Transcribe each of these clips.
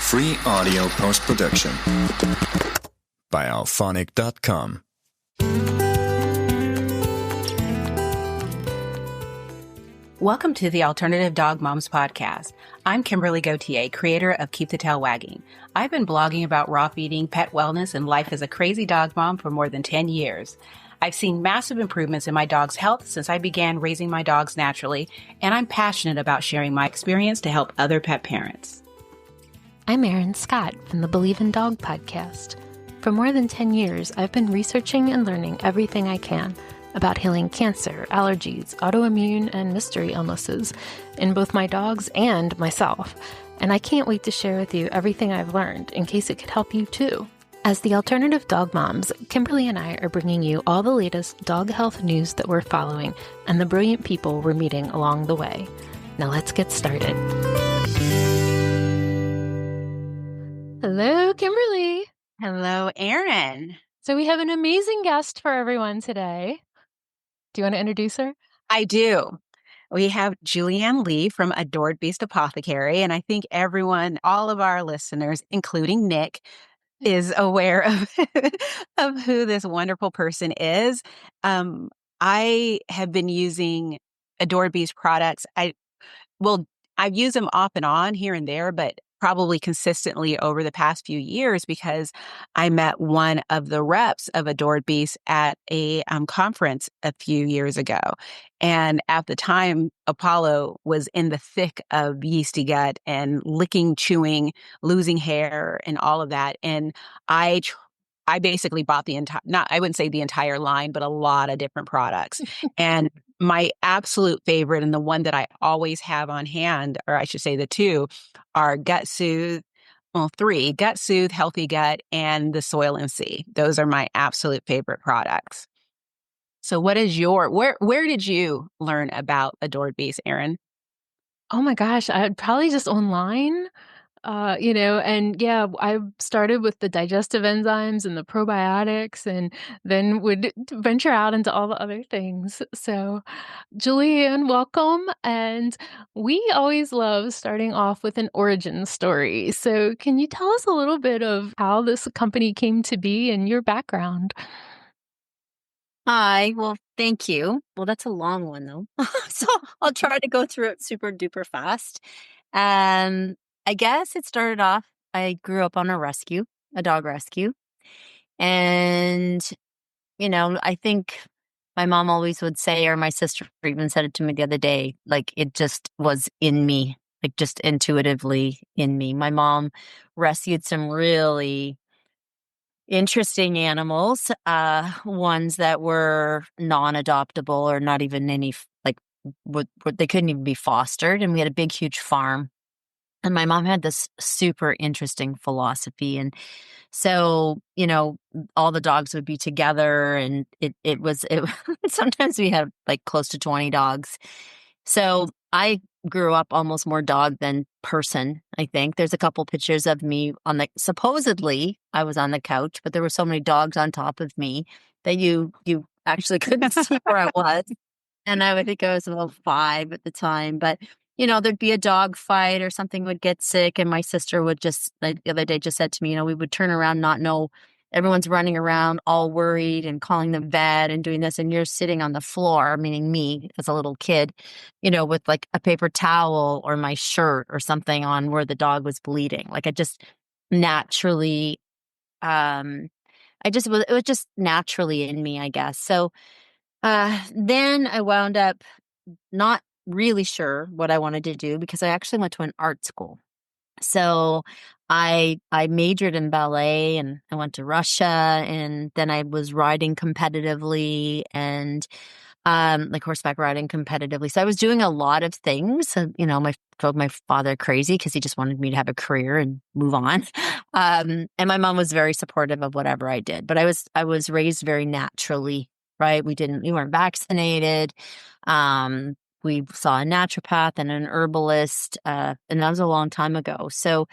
Free audio post-production by alphonic.com. Welcome to the Alternative Dog Moms podcast. I'm Kimberly Gauthier, creator of Keep the Tail Wagging. I've been blogging about raw feeding, pet wellness, and life as a crazy dog mom for more than 10 years. I've seen massive improvements in my dog's health since I began raising my dogs naturally, and I'm passionate about sharing my experience to help other pet parents. I'm Erin Scott from the Believe in Dog podcast. For more than 10 years, I've been researching and learning everything I can about healing cancer, allergies, autoimmune, and mystery illnesses in both my dogs and myself. And I can't wait to share with you everything I've learned in case it could help you too. As the Alternative Dog Moms, Kimberly and I are bringing you all the latest dog health news that we're following and the brilliant people we're meeting along the way. Now let's get started. Hello, Kimberly. Hello, Erin. So we have an amazing guest for everyone today. Do you want to introduce her? I do. We have Julianne Lee from Adored Beast Apothecary, and I think everyone, all of our listeners, including Nick, is aware of, of who this wonderful person is. I have been using Adored Beast products. I've used them off and on here and there, but probably consistently over the past few years because I met one of the reps of Adored Beast at a conference a few years ago. And at the time, Apollo was in the thick of yeasty gut and licking, chewing, losing hair and all of that. And I basically bought the entire, I wouldn't say the entire line, but a lot of different products. And my absolute favorite and the one that I always have on hand, or I should say the two, are Gut Soothe, Gut Soothe, Healthy Gut, and the Soil MC. Those are my absolute favorite products. So what is where did you learn about Adored Beast, Erin? Oh my gosh, I'd probably just online. I started with the digestive enzymes and the probiotics and then would venture out into all the other things. So, Julianne, welcome. And we always love starting off with an origin story. So, can you tell us a little bit of how this company came to be and your background? Hi. Well, thank you. Well, that's a long one though. So I'll try to go through it super duper fast. I guess it started off, I grew up on a dog rescue. And, I think my mom always would say, or my sister even said it to me the other day, like it just was in me, like just intuitively in me. My mom rescued some really interesting animals, ones that were non-adoptable or not even any, they couldn't even be fostered. And we had a big, huge farm. And my mom had this super interesting philosophy. And so, all the dogs would be together and it was sometimes we had like close to 20 dogs. So I grew up almost more dog than person, I think. There's a couple pictures of me supposedly I was on the couch, but there were so many dogs on top of me that you actually couldn't see where I was. And I would think I was about 5 at the time. But, there'd be a dog fight or something would get sick. And my sister would just, like the other day, just said to me, we would turn around, not know. Everyone's running around all worried and calling the vet and doing this. And you're sitting on the floor, meaning me as a little kid, with like a paper towel or my shirt or something on where the dog was bleeding. Like I just naturally, it was just naturally in me, I guess. So then I wound up not really sure what I wanted to do because I actually went to an art school. So I majored in ballet and I went to Russia and then I was riding competitively and like horseback riding competitively. So I was doing a lot of things. So, I drove my father crazy because he just wanted me to have a career and move on. And my mom was very supportive of whatever I did. But I was raised very naturally, right? We weren't vaccinated. We saw a naturopath and an herbalist, and that was a long time ago. So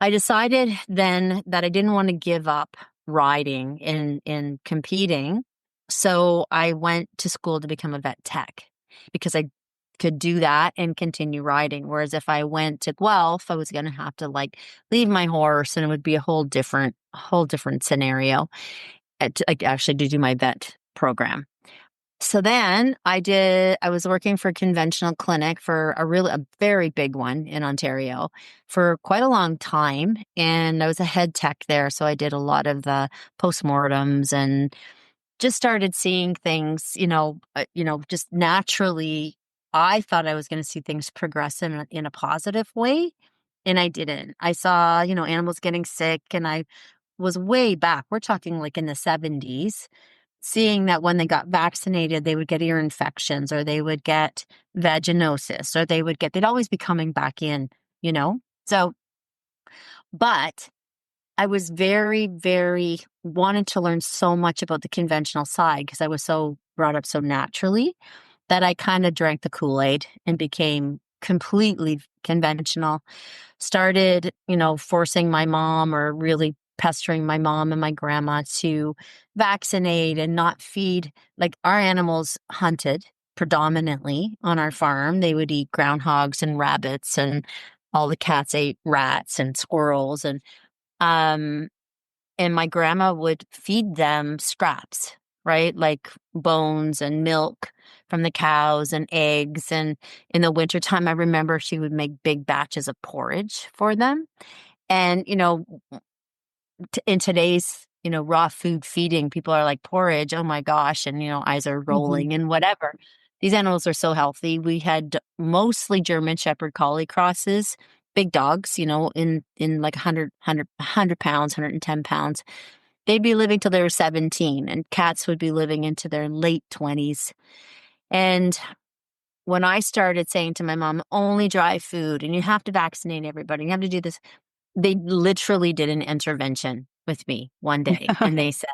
I decided then that I didn't want to give up riding and competing. So I went to school to become a vet tech because I could do that and continue riding. Whereas if I went to Guelph, I was going to have to like leave my horse, and it would be a whole different scenario actually to do my vet program. So then I was working for a conventional clinic for a very big one in Ontario for quite a long time. And I was a head tech there. So I did a lot of the postmortems and just started seeing things, just naturally. I thought I was going to see things progress in a positive way. And I didn't. I saw, animals getting sick, and I was way back. We're talking like in the 70s, seeing that when they got vaccinated, they would get ear infections, or they would get vaginosis, or they'd always be coming back in, So, but I was very, very wanted to learn so much about the conventional side because I was so brought up so naturally that I kind of drank the Kool-Aid and became completely conventional. Started, forcing my mom, or really pestering my mom and my grandma to vaccinate and not feed. Like, our animals hunted predominantly on our farm. They would eat groundhogs and rabbits, and all the cats ate rats and squirrels. Um, and my grandma would feed them scraps, right? Like bones and milk from the cows and eggs. And in the wintertime, I remember she would make big batches of porridge for them. And, in today's, raw food feeding, people are like, porridge, oh my gosh. And, eyes are rolling and whatever. These animals are so healthy. We had mostly German Shepherd Collie crosses, big dogs, in like 100 pounds, 110 pounds. They'd be living till they were 17, and cats would be living into their late 20s. And when I started saying to my mom, only dry food, and you have to vaccinate everybody, you have to do this, they literally did an intervention with me one day. And they said,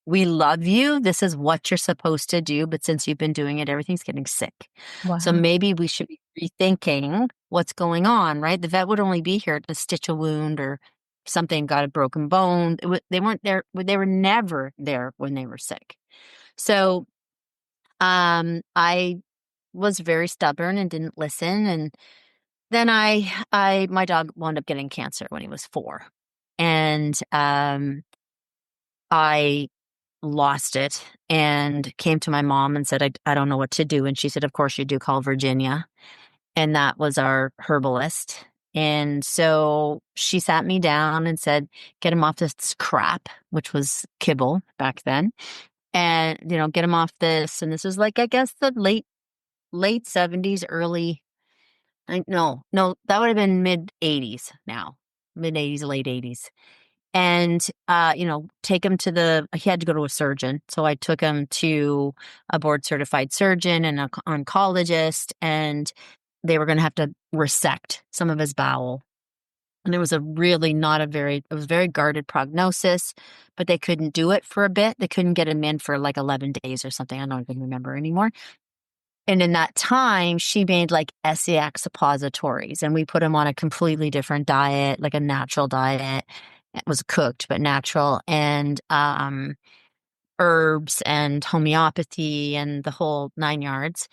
we love you. This is what you're supposed to do. But since you've been doing it, everything's getting sick. Wow. So maybe we should be rethinking what's going on, right? The vet would only be here to stitch a wound or something, got a broken bone. They weren't there. They were never there when they were sick. So I was very stubborn and didn't listen. And then my dog wound up getting cancer when he was 4. And I lost it and came to my mom and said, I don't know what to do. And she said, of course you do, call Virginia. And that was our herbalist. And so she sat me down and said, get him off this crap, which was kibble back then. And, get him off this. And this was like, I guess the late 70s, no, that would have been mid 80s now, mid 80s, late 80s. And, take him he had to go to a surgeon. So I took him to a board certified surgeon and an oncologist, and they were going to have to resect some of his bowel. And it was it was very guarded prognosis, but they couldn't do it for a bit. They couldn't get him in for like 11 days or something. I don't even remember anymore. And in that time, she made like SEX suppositories, and we put him on a completely different diet, like a natural diet. It was cooked, but natural, and herbs and homeopathy and the whole 9 yards.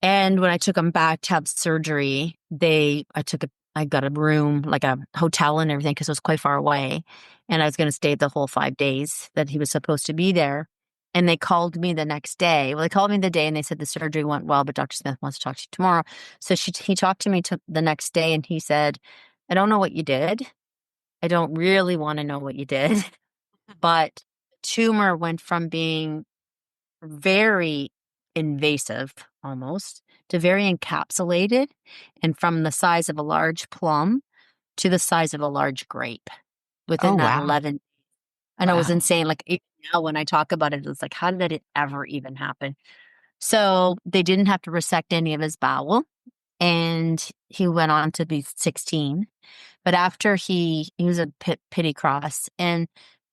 And when I took him back to have surgery, I got a room, like a hotel and everything, because it was quite far away. And I was going to stay the whole 5 days that he was supposed to be there. And they called me the next day. Well, they called me the day and they said the surgery went well, but Dr. Smith wants to talk to you tomorrow. So he talked to me the next day, and he said, I don't know what you did. I don't really want to know what you did. But the tumor went from being very invasive almost to very encapsulated, and from the size of a large plum to the size of a large grape within that wow. 11. And it was insane. Like, even now when I talk about it, it's like, how did it ever even happen? So they didn't have to resect any of his bowel, and he went on to be 16. But after he was a pity cross,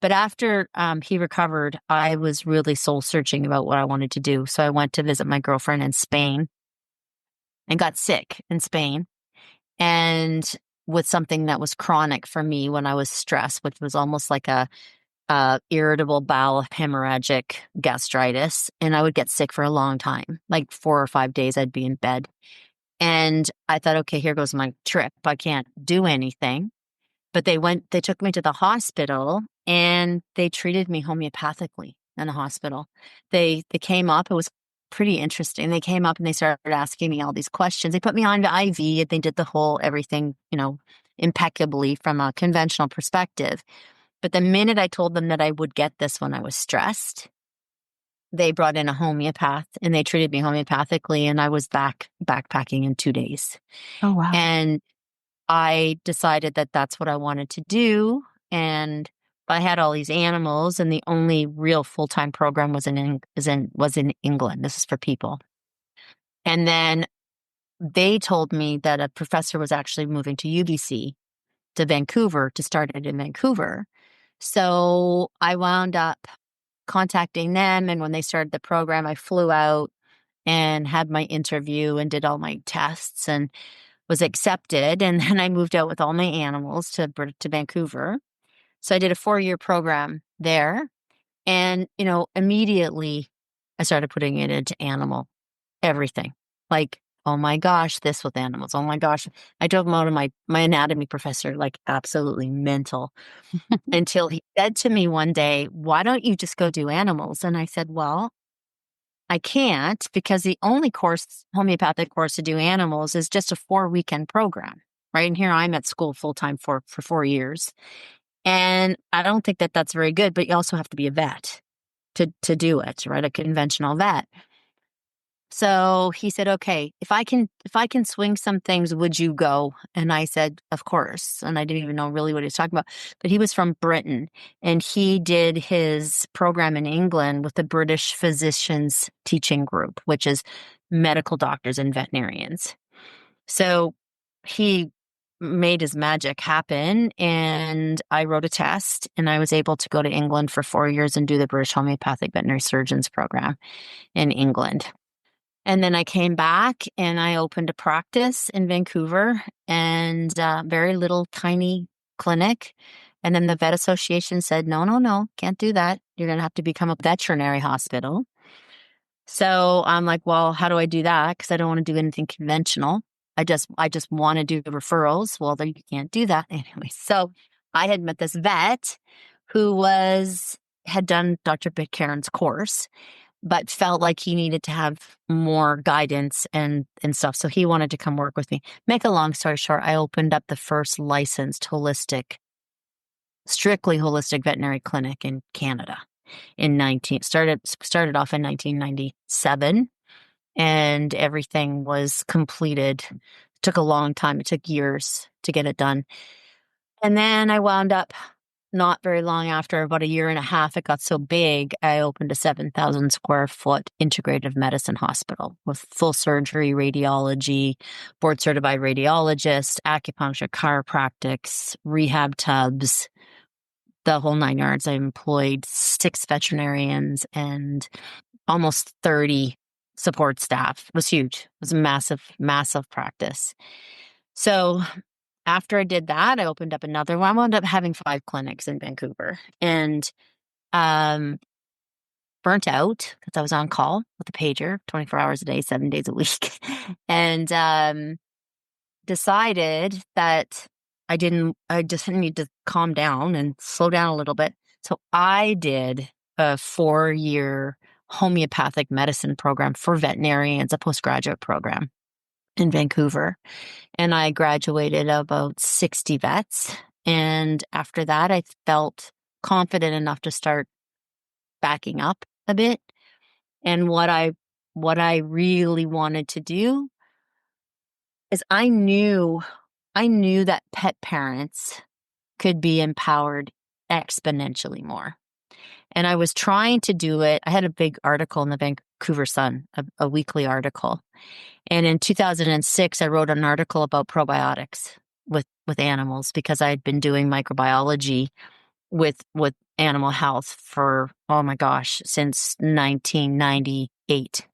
but after he recovered, I was really soul searching about what I wanted to do. So I went to visit my girlfriend in Spain and got sick in Spain, and with something that was chronic for me when I was stressed, which was almost like irritable bowel hemorrhagic gastritis, and I would get sick for a long time, like 4 or 5 days I'd be in bed. And I thought, okay, here goes my trip. I can't do anything. But they took me to the hospital and they treated me homeopathically in the hospital. They came up, it was pretty interesting. They came up and they started asking me all these questions. They put me on the IV and they did the whole everything, impeccably from a conventional perspective. But the minute I told them that I would get this when I was stressed, they brought in a homeopath and they treated me homeopathically, and I was backpacking in 2 days. Oh, wow. And I decided that that's what I wanted to do. And I had all these animals, and the only real full-time program was in England. This is for people. And then they told me that a professor was actually moving to UBC, to Vancouver, to start it in Vancouver. So I wound up contacting them. And when they started the program, I flew out and had my interview and did all my tests and was accepted. And then I moved out with all my animals to Vancouver. So I did a 4-year program there. And, immediately I started putting it into animal, everything. Like, oh my gosh, this with animals. Oh my gosh. I drove him out of my anatomy professor, like absolutely mental, until he said to me one day, why don't you just go do animals? And I said, well, I can't, because the only homeopathic course to do animals is just a 4-weekend program, right? And here I'm at school full-time for 4 years. And I don't think that that's very good, but you also have to be a vet to do it, right? A conventional vet. So he said, okay, if I can swing some things, would you go? And I said, of course. And I didn't even know really what he was talking about, but he was from Britain and he did his program in England with the British Physicians Teaching Group, which is medical doctors and veterinarians. So he made his magic happen, and I wrote a test and I was able to go to England for 4 years and do the British Homeopathic Veterinary Surgeons program in England. And then I came back and I opened a practice in Vancouver, and very little tiny clinic. And then the vet association said, no, can't do that. You're going to have to become a veterinary hospital. So I'm like, well, how do I do that? Because I don't want to do anything conventional. I just want to do the referrals. Well, then you can't do that anyway. So I had met this vet who had done Dr. Bitcairn's course, but felt like he needed to have more guidance and stuff. So he wanted to come work with me. Make a long story short, I opened up the first licensed strictly holistic veterinary clinic in Canada started off in 1997, and everything was completed. It took a long time. It took years to get it done. And then I wound up, not very long after, about a year and a half, it got so big, I opened a 7,000 square foot integrative medicine hospital with full surgery, radiology, board certified radiologist, acupuncture, chiropractics, rehab tubs, the whole 9 yards. I employed 6 veterinarians and almost 30 support staff. It was huge. It was a massive, massive practice. So after I did that, I opened up another one. I wound up having 5 clinics in Vancouver, and burnt out because I was on call with a pager 24 hours a day, 7 days a week, and decided that I just need to calm down and slow down a little bit. So I did a 4-year homeopathic medicine program for veterinarians, a postgraduate program in Vancouver. And I graduated about 60 vets. And after that, I felt confident enough to start backing up a bit. And what I really wanted to do is I knew that pet parents could be empowered exponentially more. And I was trying to do it. I had a big article in the Vancouver Sun, a weekly article. And in 2006, I wrote an article about probiotics with animals, because I had been doing microbiology with animal health for, oh my gosh, since 1998.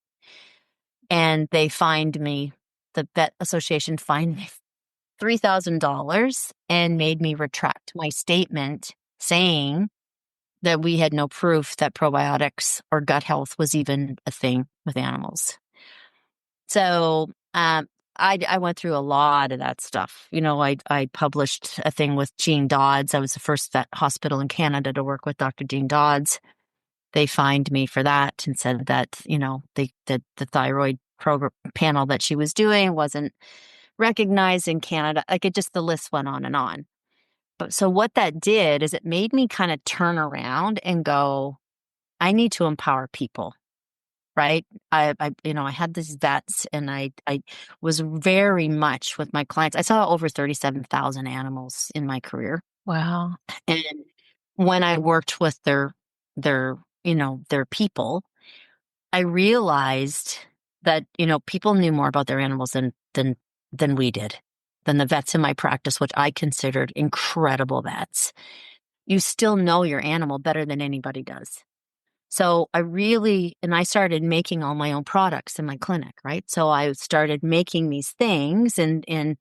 And they fined me, the Vet Association fined me $3,000 and made me retract my statement saying that we had no proof that probiotics or gut health was even a thing with animals. So I went through a lot of that stuff. I published a thing with Jean Dodds. I was the first vet hospital in Canada to work with Dr. Jean Dodds. They fined me for that and said that, the thyroid panel that she was doing wasn't recognized in Canada. Like the list went on and on. But so what that did is it made me kind of turn around and go, I need to empower people. Right. I had these vets and I was very much with my clients. I saw over 37,000 animals in my career. Wow. And when I worked with their people, I realized that, people knew more about their animals than we did, than the vets in my practice, which I considered incredible vets. You still know your animal better than anybody does. So I started making all my own products in my clinic, right? So I started making these things and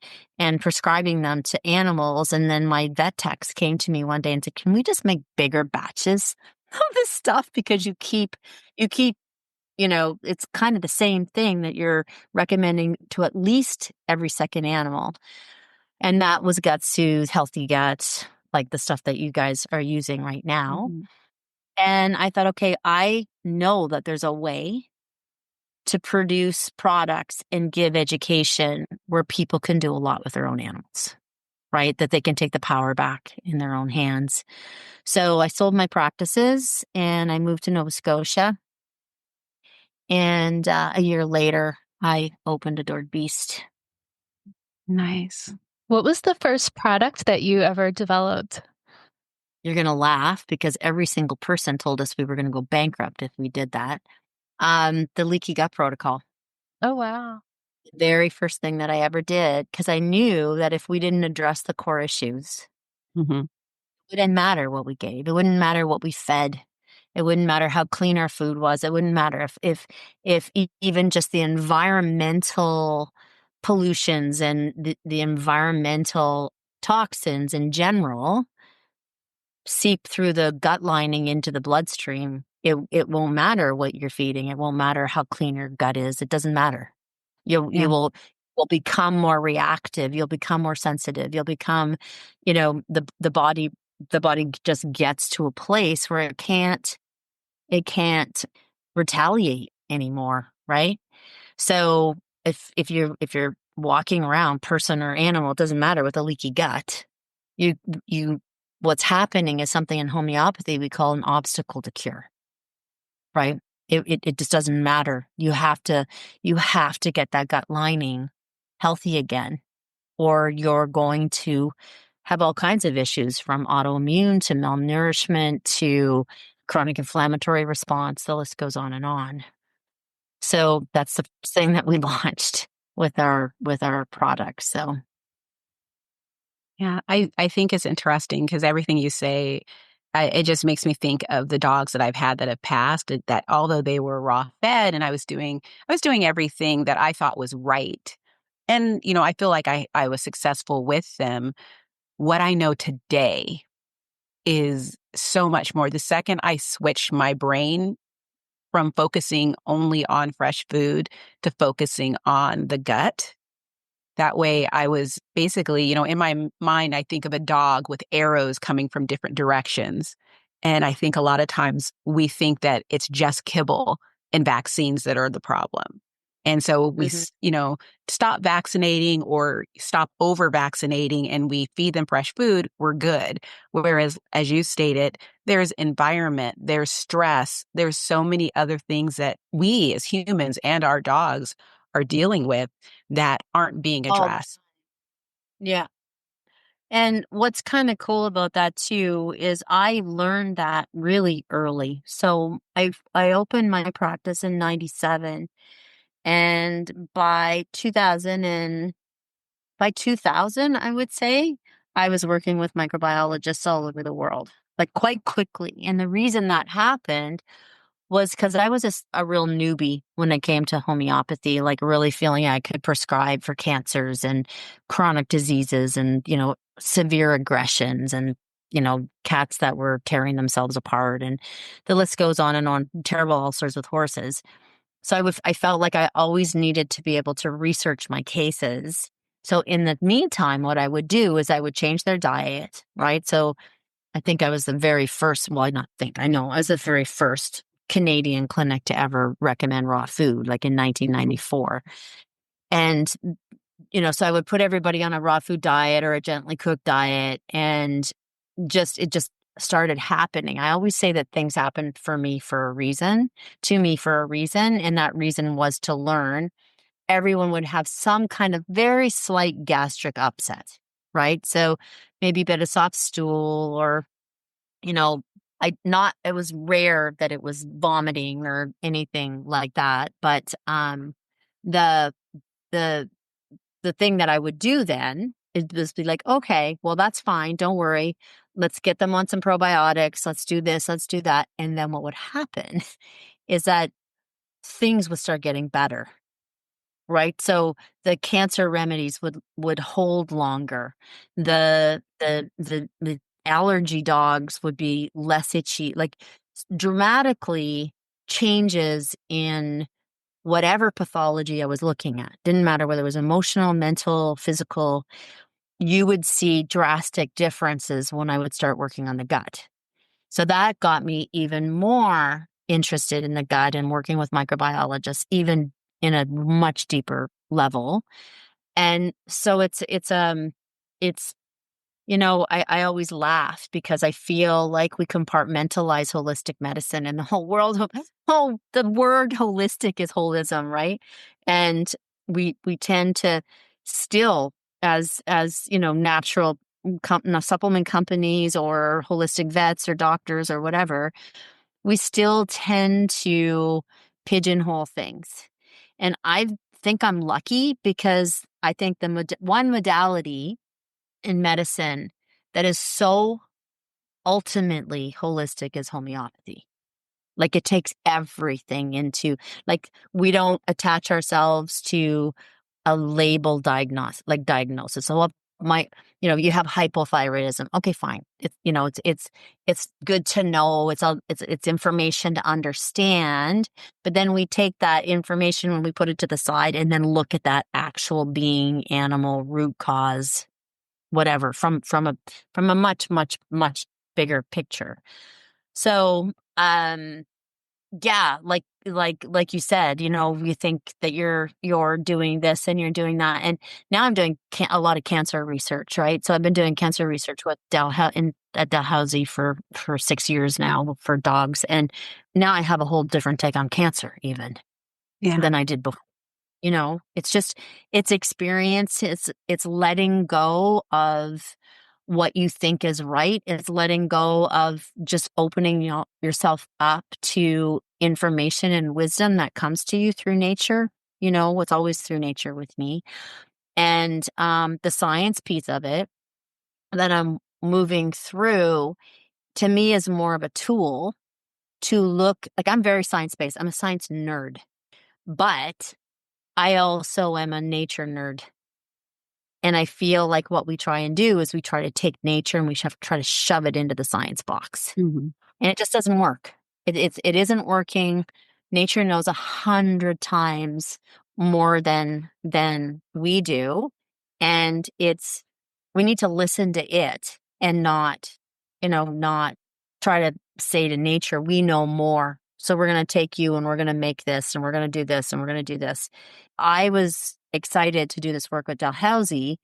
prescribing them to animals. And then my vet techs came to me one day and said, can we just make bigger batches of this stuff? Because you keep, it's kind of the same thing that you're recommending to at least every second animal. And that was Gut Soothe, Healthy Gut, like the stuff that you guys are using right now. Mm-hmm. And I thought, okay, I know that there's a way to produce products and give education where people can do a lot with their own animals, right? That they can take the power back in their own hands. So I sold my practices and I moved to Nova Scotia. And a year later, I opened Adored Beast. Nice. What was the first product that you ever developed? You're going to laugh because every single person told us we were going to go bankrupt if we did that. The leaky gut protocol. Oh, wow. The very first thing that I ever did, because I knew that if we didn't address the core issues, Mm-hmm. it wouldn't matter what we gave. It wouldn't matter what we fed. It wouldn't matter how clean our food was. It wouldn't matter if even just the environmental pollutions and the environmental toxins in general seep through the gut lining into the bloodstream. It won't matter what you're feeding. It won't matter how clean your gut is. It doesn't matter. You will become more reactive. You'll become more sensitive. You'll become, the body just gets to a place where it can't retaliate anymore, right? So if you're walking around, person or animal, it doesn't matter, with a leaky gut, you what's happening is something in homeopathy we call an obstacle to cure, right? It just doesn't matter. You have to get that gut lining healthy again, or you're going to have all kinds of issues, from autoimmune to malnourishment to chronic inflammatory response. The list goes on and on. So that's the thing that we launched with our products. So Yeah, I think it's interesting because everything you say, it just makes me think of the dogs that I've had that have passed, that although they were raw fed and I was doing everything that I thought was right. And, I feel like I was successful with them. What I know today is so much more. The second I switched my brain from focusing only on fresh food to focusing on the gut, that way I was basically, in my mind, I think of a dog with arrows coming from different directions. And I think a lot of times we think that it's just kibble and vaccines that are the problem. And so we, stop vaccinating or stop over vaccinating and we feed them fresh food, we're good. Whereas, as you stated, there's environment, there's stress, there's so many other things that we as humans and our dogs are dealing with that aren't being addressed. Yeah. And what's kind of cool about that too is I learned that really early. So I opened my practice in 97, and by 2000 I would say I was working with microbiologists all over the world, like quite quickly. And the reason that happened was because I was a real newbie when it came to homeopathy, like really feeling I could prescribe for cancers and chronic diseases and, severe aggressions. And cats that were tearing themselves apart, and the list goes on and on, terrible ulcers with horses. So I felt like I always needed to be able to research my cases. So in the meantime, what I would do is I would change their diet, right? So I think I was the very first, well, not think, I know I was the very first Canadian clinic to ever recommend raw food, like in 1994. And, so I would put everybody on a raw food diet or a gently cooked diet, and it just started happening. I always say that things happened to me for a reason. And that reason was to learn. Everyone would have some kind of very slight gastric upset, right? So maybe a bit of soft stool, or, it was rare that it was vomiting or anything like that. But the the the thing that I would do then is just be like, okay, well, that's fine. Don't worry. Let's get them on some probiotics. Let's do this. Let's do that. And then what would happen is that things would start getting better, right? So the cancer remedies would hold longer. The allergy dogs would be less itchy, like dramatically changes in whatever pathology I was looking at. Didn't matter whether it was emotional, mental, physical. You would see drastic differences when I would start working on the gut. So that got me even more interested in the gut and working with microbiologists, even in a much deeper level. And so it's I always laugh because I feel like we compartmentalize holistic medicine, and the whole world, the word holistic is holism, right? And we tend to still, as natural supplement companies or holistic vets or doctors or whatever, we still tend to pigeonhole things. And I think I'm lucky because I think the one modality in medicine that is so ultimately holistic is homeopathy. Like, it takes everything into, like, we don't attach ourselves to a label diagnosis. So you have hypothyroidism. Okay, fine. It's good to know. It's information to understand. But then we take that information when we put it to the side and then look at that actual being, animal, root cause, whatever, from a much, much, much bigger picture. So, yeah, like you said, you think that you're doing this and you're doing that, and now I'm doing a lot of cancer research, right? So I've been doing cancer research with at Dalhousie for 6 years now for dogs, and now I have a whole different take on cancer even than I did before. It's experience. It's letting go of what you think is right. It's letting go of just opening yourself up to information and wisdom that comes to you through nature. It's always through nature with me. And the science piece of it that I'm moving through, to me, is more of a tool to look, like, I'm very science-based. I'm a science nerd, but I also am a nature nerd. And I feel like what we try and do is we try to take nature and we try to shove it into the science box. Mm-hmm. And it just doesn't work. It isn't working. Nature knows 100 times more than we do. And we need to listen to it and not try to say to nature, we know more. So we're going to take you and we're going to make this and we're going to do this and we're going to do this. I was excited to do this work with Dalhousie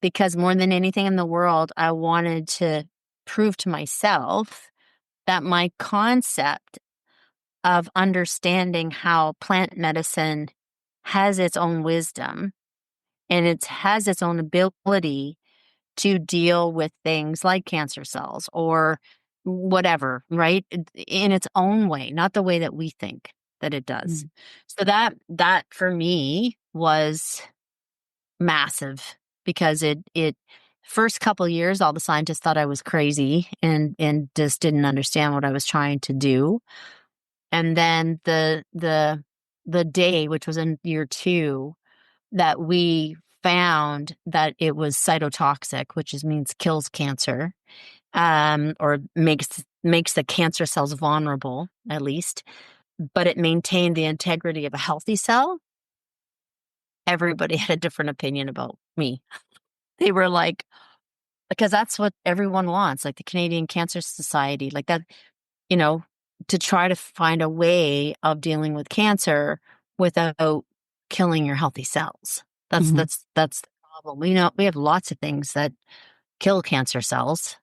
because more than anything in the world, I wanted to prove to myself that my concept of understanding how plant medicine has its own wisdom and it has its own ability to deal with things like cancer cells or whatever, right? In its own way, not the way that we think that it does. Mm. So that for me was massive because it first couple years, all the scientists thought I was crazy and just didn't understand what I was trying to do. And then the day, which was in year 2, that we found that it was cytotoxic, which means kills cancer. or makes the cancer cells vulnerable, at least, but it maintained the integrity of a healthy cell. Everybody had a different opinion about me. They were like, because that's what everyone wants, like the Canadian Cancer Society, like that, to try to find a way of dealing with cancer without killing your healthy cells. That's the problem. We have lots of things that kill cancer cells,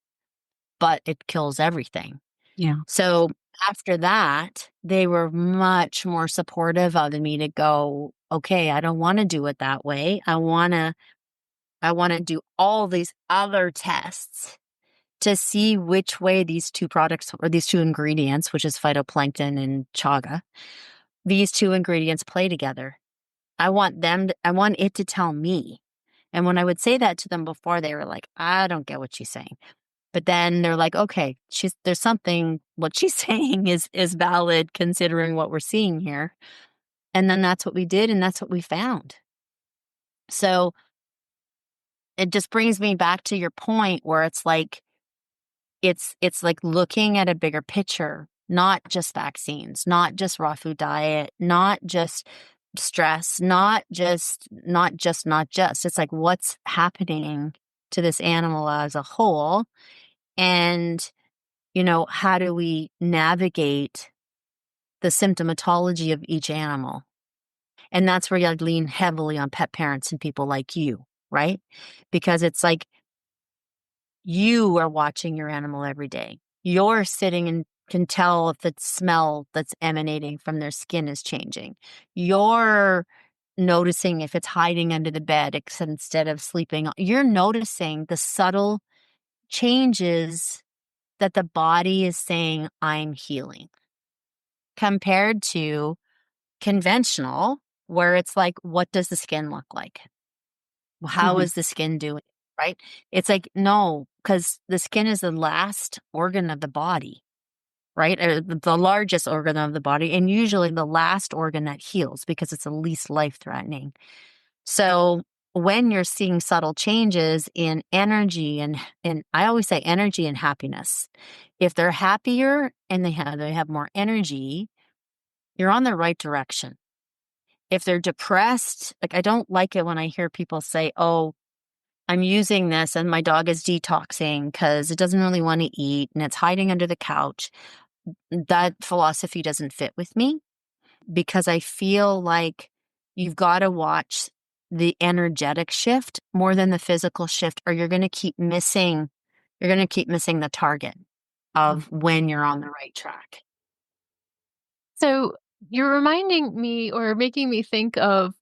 but it kills everything. Yeah. So after that, they were much more supportive of me to go, okay, I don't want to do it that way. I want to do all these other tests to see which way these two products or these two ingredients, which is phytoplankton and chaga, these two ingredients play together. I want it to tell me. And when I would say that to them before, they were like, I don't get what she's saying. But then they're like, okay, there's something, what she's saying is valid considering what we're seeing here. And then that's what we did. And that's what we found. So it just brings me back to your point where it's like, it's like looking at a bigger picture, not just vaccines, not just raw food diet, not just stress, not just. It's like what's happening to this animal as a whole. And, how do we navigate the symptomatology of each animal? And that's where I'd lean heavily on pet parents and people like you, right? Because it's like you are watching your animal every day. You're sitting and can tell if the smell that's emanating from their skin is changing. You're noticing if it's hiding under the bed instead of sleeping. You're noticing the subtle changes that the body is saying, I'm healing, compared to conventional, where it's like, what does the skin look like? How is the skin doing? Right? It's like, no, because the skin is the last organ of the body, right? Or the largest organ of the body, and usually the last organ that heals because it's the least life-threatening. So when you're seeing subtle changes in energy, and I always say energy and happiness, if they're happier and they have more energy, you're on the right direction. If they're depressed, like I don't like it when I hear people say, oh, I'm using this and my dog is detoxing because it doesn't really want to eat and it's hiding under the couch. That philosophy doesn't fit with me, because I feel like you've got to watch the energetic shift more than the physical shift, or you're going to keep missing the target of when you're on the right track. So you're reminding me or making me think of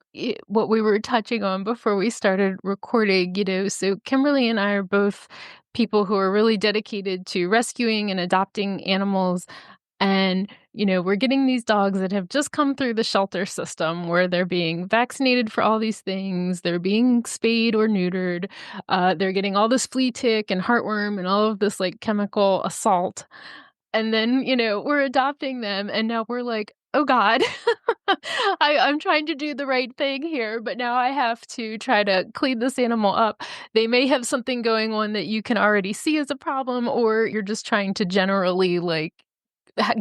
what we were touching on before we started recording, so Kimberly and I are both people who are really dedicated to rescuing and adopting animals. And, we're getting these dogs that have just come through the shelter system where they're being vaccinated for all these things. They're being spayed or neutered. They're getting all this flea tick and heartworm and all of this chemical assault. And then, we're adopting them. And now we're like, oh God, I'm trying to do the right thing here, but now I have to try to clean this animal up. They may have something going on that you can already see as a problem, or you're just trying to generally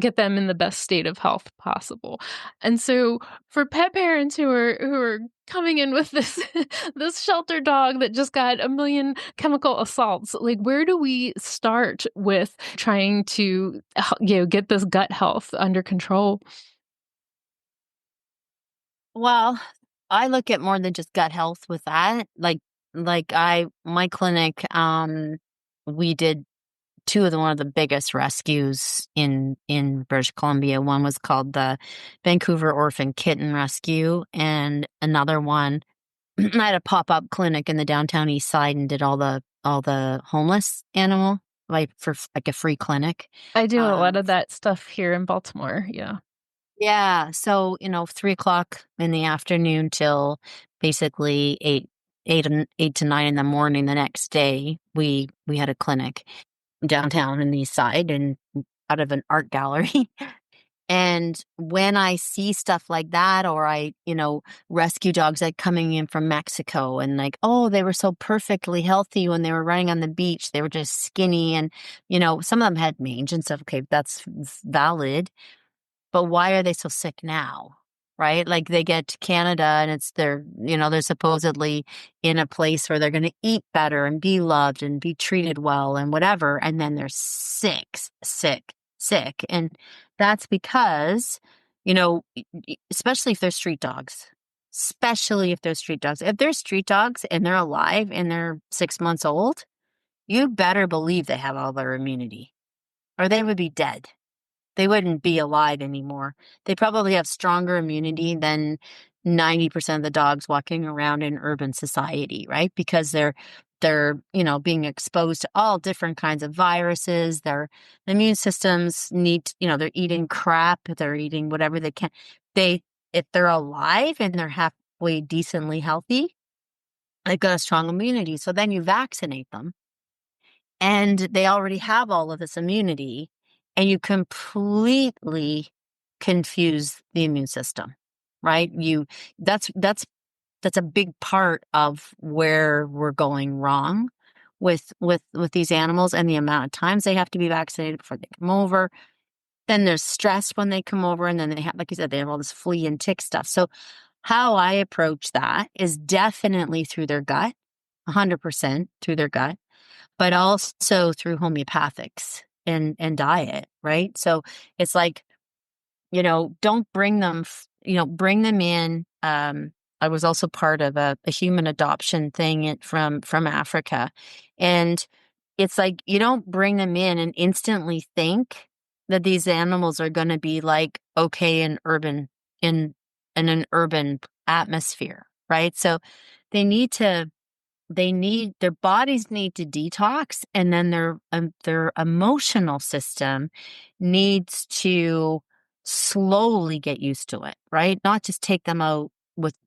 get them in the best state of health possible. And so for pet parents who are coming in with this this shelter dog that just got a million chemical assaults, where do we start with trying to get this gut health under control? Well, I look at more than just gut health with that. My clinic, we did one of the biggest rescues in British Columbia. One was called the Vancouver Orphan Kitten Rescue, and another one, I had a pop-up clinic in the downtown east side and did all the homeless animal, for a free clinic. I do a lot of that stuff here in Baltimore. Yeah. Yeah. So, 3:00 in the afternoon till basically 8 to 9 in the morning the next day, we had a clinic downtown in the east side and out of an art gallery. And when I see stuff like that, or I, rescue dogs like coming in from Mexico and like, oh, they were so perfectly healthy when they were running on the beach. They were just skinny. And, some of them had mange and stuff. Okay, that's valid. But why are they so sick now? Right? Like they get to Canada and they're supposedly in a place where they're going to eat better and be loved and be treated well and whatever. And then they're sick, sick, sick. And that's because, especially if they're street dogs, If they're street dogs and they're alive and they're 6 months old, you better believe they have all their immunity or they would be dead. They wouldn't be alive anymore. They probably have stronger immunity than 90% of the dogs walking around in urban society, right? Because they're being exposed to all different kinds of viruses. Their immune systems they're eating crap, they're eating whatever they can. If they're alive and they're halfway decently healthy, they've got a strong immunity. So then you vaccinate them and they already have all of this immunity. And you completely confuse the immune system, right? That's a big part of where we're going wrong with these animals and the amount of times they have to be vaccinated before they come over. Then there's stress when they come over, and then they have, like you said, they have all this flea and tick stuff. So how I approach that is definitely through their gut, 100% through their gut, but also through homeopathics and diet, right? So it's like, don't bring them, bring them in. I was also part of a human adoption thing from Africa. And it's like, you don't bring them in and instantly think that these animals are going to be like, okay, in an urban atmosphere, right? So their bodies need to detox, and then their emotional system needs to slowly get used to it, right? Not just take them out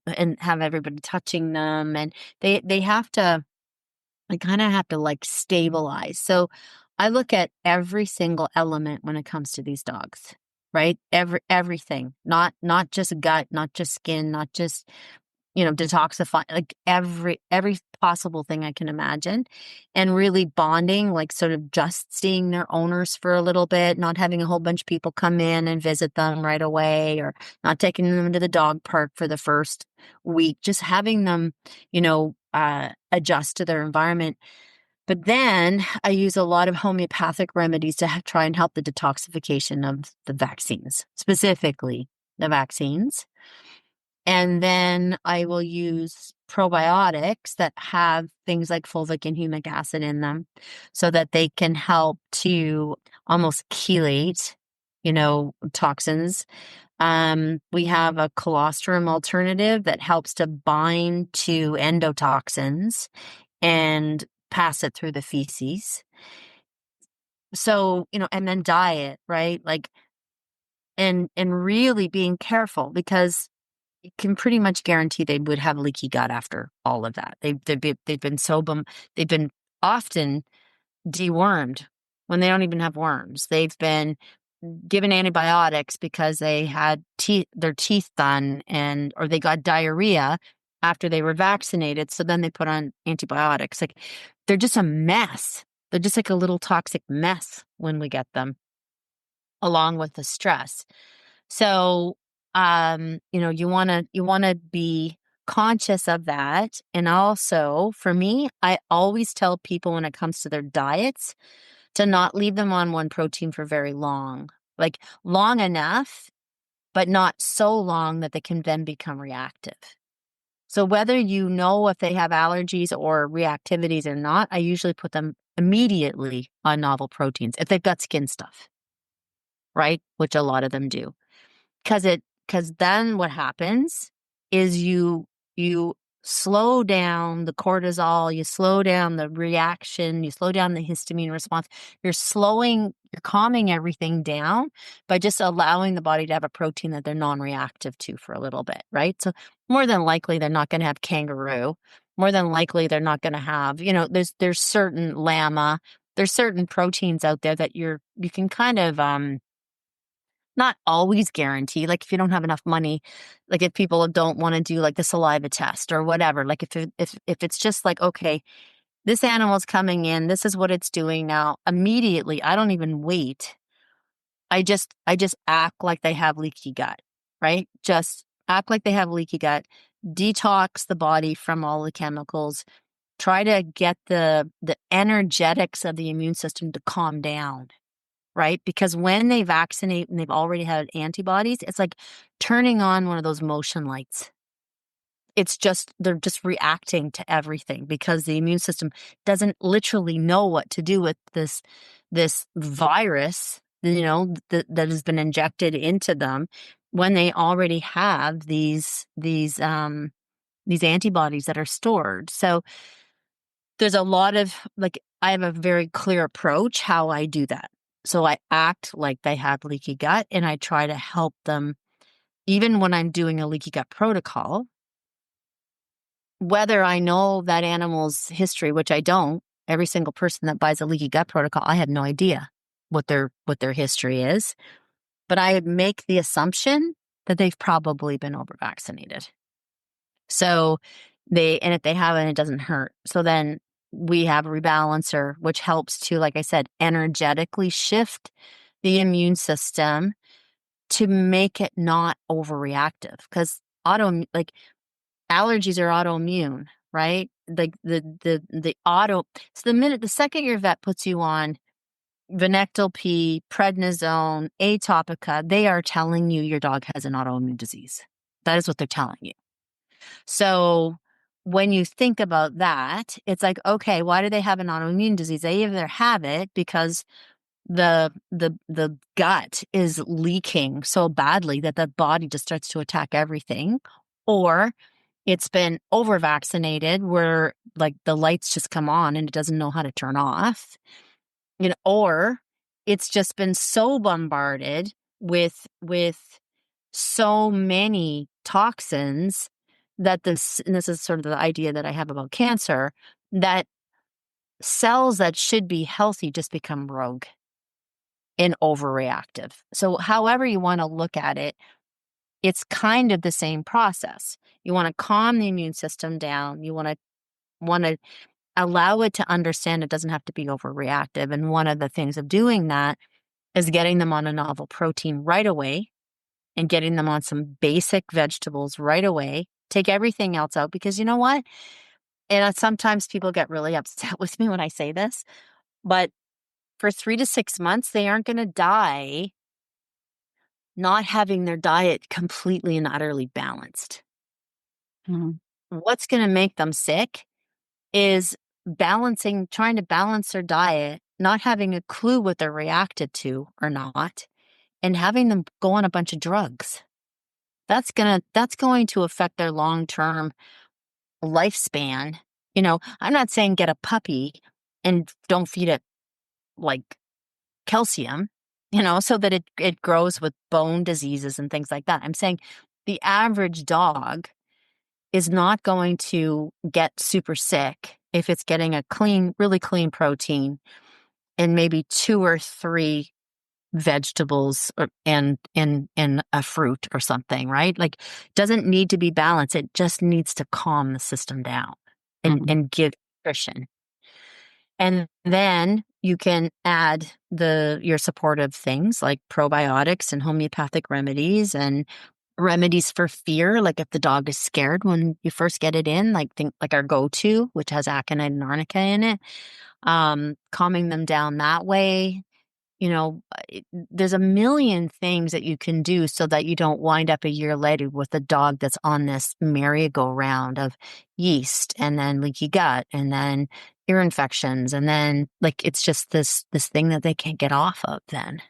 and have everybody touching them, and they kind of have to like stabilize. So I look at every single element when it comes to these dogs, right? Everything, not just gut, not just skin, not just detoxify, like every possible thing I can imagine, and really bonding, like sort of just seeing their owners for a little bit, not having a whole bunch of people come in and visit them right away, or not taking them to the dog park for the first week, just having them, adjust to their environment. But then I use a lot of homeopathic remedies to try and help the detoxification of the vaccines, specifically the vaccines. And then I will use probiotics that have things like fulvic and humic acid in them so that they can help to almost chelate, toxins. We have a colostrum alternative that helps to bind to endotoxins and pass it through the feces. So, and then diet, right? Like, and really being careful, because you can pretty much guarantee they would have leaky gut after all of that. They've been often dewormed when they don't even have worms. They've been given antibiotics because they had their teeth done, or they got diarrhea after they were vaccinated. So then they put on antibiotics. Like, they're just a mess. They're just like a little toxic mess when we get them, along with the stress. So, you want to be conscious of that. And also, for me, I always tell people when it comes to their diets to not leave them on one protein for very long, like long enough, but not so long that they can then become reactive. So whether if they have allergies or reactivities or not, I usually put them immediately on novel proteins if they've got skin stuff, right? Which a lot of them do. Because then what happens is you slow down the cortisol, you slow down the reaction, you slow down the histamine response. You're calming everything down by just allowing the body to have a protein that they're non-reactive to for a little bit, right? So more than likely, they're not going to have kangaroo. More than likely, they're not going to have, there's certain llama, there's certain proteins out there that you can kind of, not always guarantee. Like if you don't have enough money, like if people don't want to do like the saliva test or whatever, like if it's just like, okay, this animal's coming in, this is what it's doing now, immediately, I don't even wait. I just act like they have leaky gut, right? Just act like they have leaky gut, detox the body from all the chemicals, try to get the energetics of the immune system to calm down, right? Because when they vaccinate and they've already had antibodies, it's like turning on one of those motion lights. It's just, they're just reacting to everything because the immune system doesn't literally know what to do with this virus, that has been injected into them when they already have these antibodies that are stored. So there's a lot of, like, I have a very clear approach how I do that. So I act like they have leaky gut and I try to help them, even when I'm doing a leaky gut protocol, whether I know that animal's history, which I don't. Every single person that buys a leaky gut protocol, I have no idea what their history is, but I make the assumption that they've probably been over vaccinated. So and if they haven't, it doesn't hurt. So then we have a rebalancer, which helps to, like I said, energetically shift the immune system to make it not overreactive. Because allergies are autoimmune, right? Like so the second your vet puts you on Venectal P, prednisone, atopica, they are telling you your dog has an autoimmune disease. That is what they're telling you. So when you think about that, it's like, okay, why do they have an autoimmune disease? They either have it because the gut is leaking so badly that the body just starts to attack everything, or it's been over vaccinated where like the lights just come on and it doesn't know how to turn off, or it's just been so bombarded with so many toxins that and this is sort of the idea that I have about cancer, that cells that should be healthy just become rogue and overreactive. So however you want to look at it, it's kind of the same process. You want to calm the immune system down. You want to allow it to understand it doesn't have to be overreactive. And one of the things of doing that is getting them on a novel protein right away and getting them on some basic vegetables right away. Take everything else out because you know what? And sometimes people get really upset with me when I say this, but for 3 to 6 months, they aren't going to die not having their diet completely and utterly balanced. Mm-hmm. What's going to make them sick is trying to balance their diet, not having a clue what they're reacted to or not, and having them go on a bunch of drugs. That's going to affect their long-term lifespan. I'm not saying get a puppy and don't feed it like calcium, so that it grows with bone diseases and things like that. I'm saying the average dog is not going to get super sick if it's getting a really clean protein and maybe 2 or 3 vegetables and a fruit or something, right? Like, doesn't need to be balanced. It just needs to calm the system down and give nutrition. And then you can add your supportive things like probiotics and homeopathic remedies and remedies for fear. Like if the dog is scared when you first get it in, like our go-to, which has aconite and arnica in it, calming them down that way. There's a million things that you can do so that you don't wind up a year later with a dog that's on this merry-go-round of yeast and then leaky gut and then ear infections. And then it's just this thing that they can't get off of then,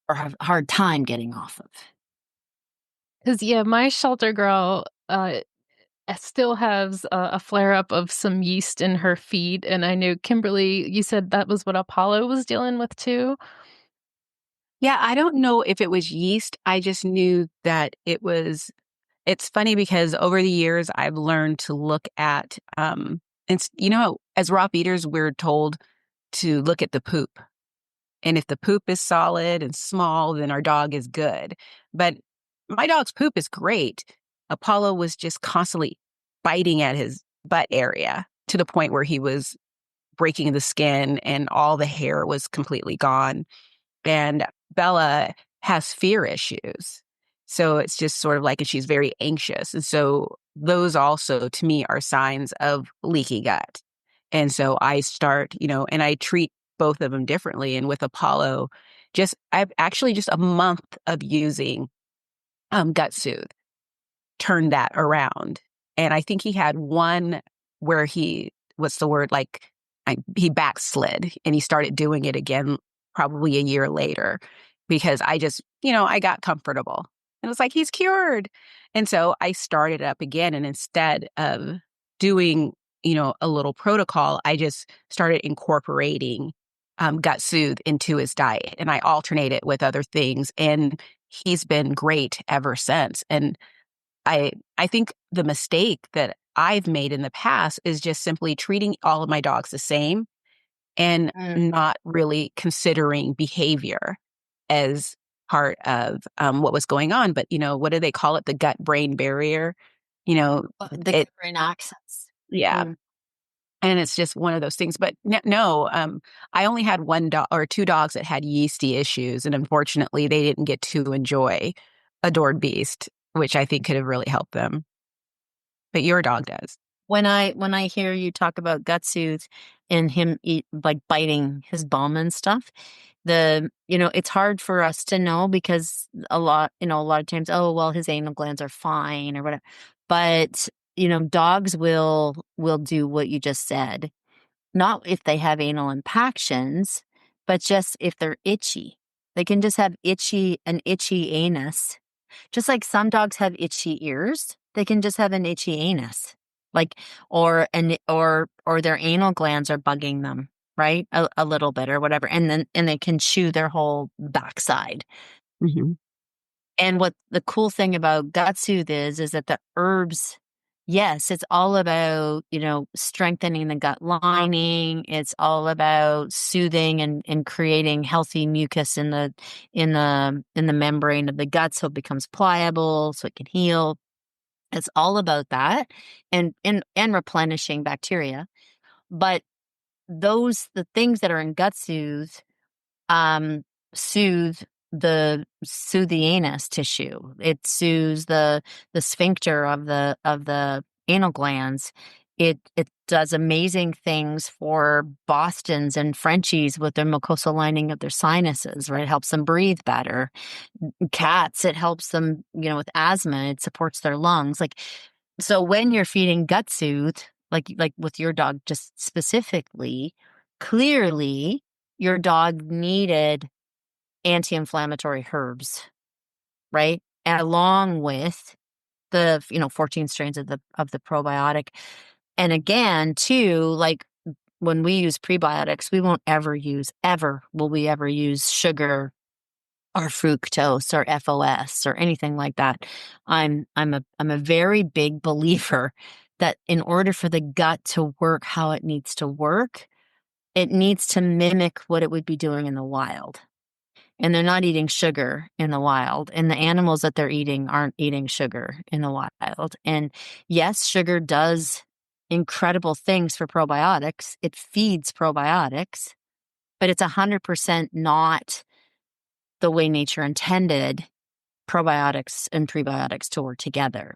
or have a hard time getting off of. Because, my shelter girl still has a flare-up of some yeast in her feed. And I know, Kimberly, you said that was what Apollo was dealing with too? Yeah, I don't know if it was yeast. I just knew that it's funny because over the years, I've learned to look at, as raw feeders, we're told to look at the poop. And if the poop is solid and small, then our dog is good. But my dog's poop is great. Apollo was just constantly biting at his butt area to the point where he was breaking the skin and all the hair was completely gone. And Bella has fear issues. So it's just sort of like, and she's very anxious. And so those also to me are signs of leaky gut. And so I start, and I treat both of them differently. And with Apollo, I've actually just a month of using Gut Soothe turned that around. And I think he had one where what's the word? He backslid and he started doing it again probably a year later because I got comfortable. And it was like, he's cured. And so I started up again. And instead of doing, a little protocol, I just started incorporating Gut Soothe into his diet. And I alternate it with other things. And he's been great ever since. And I think the mistake that I've made in the past is just simply treating all of my dogs the same and not really considering behavior as part of what was going on. But, what do they call it? The gut-brain barrier, The gut-brain axis. Yeah. And it's just one of those things. But no, I only had one dog or two dogs that had yeasty issues. And unfortunately, they didn't get to enjoy Adored Beast, which I think could have really helped them. But your dog does. When I hear you talk about Gut Soothe and him biting his bum and stuff, it's hard for us to know because a lot of times, oh, well, his anal glands are fine or whatever. But, dogs will do what you just said. Not if they have anal impactions, but just if they're itchy. They can just have an itchy anus. Just like some dogs have itchy ears, they can just have an itchy anus. Or their anal glands are bugging them, right? A little bit or whatever. And they can chew their whole backside. Mm-hmm. And what the cool thing about Gut Soothe is that the herbs, yes, it's all about, strengthening the gut lining. It's all about soothing and creating healthy mucus in the membrane of the gut so it becomes pliable, so it can heal. It's all about that and replenishing bacteria. But the things that are in Gut Soothe soothe the anus tissue. It soothes the sphincter of the anal glands. It does amazing things for Bostons and Frenchies with their mucosal lining of their sinuses, right? It helps them breathe better. Cats, it helps them, with asthma. It supports their lungs. So when you're feeding Gut Soothe, like with your dog just specifically, clearly your dog needed anti-inflammatory herbs, right? And along with the 14 strains of the probiotic. And again, too, when we use prebiotics, we won't ever use sugar or fructose or FOS or anything like that. I'm a very big believer that in order for the gut to work how it needs to work, it needs to mimic what it would be doing in the wild. And they're not eating sugar in the wild. And the animals that they're eating aren't eating sugar in the wild. And yes, sugar does incredible things for probiotics. It feeds probiotics, but it's 100% not the way nature intended probiotics and prebiotics to work together.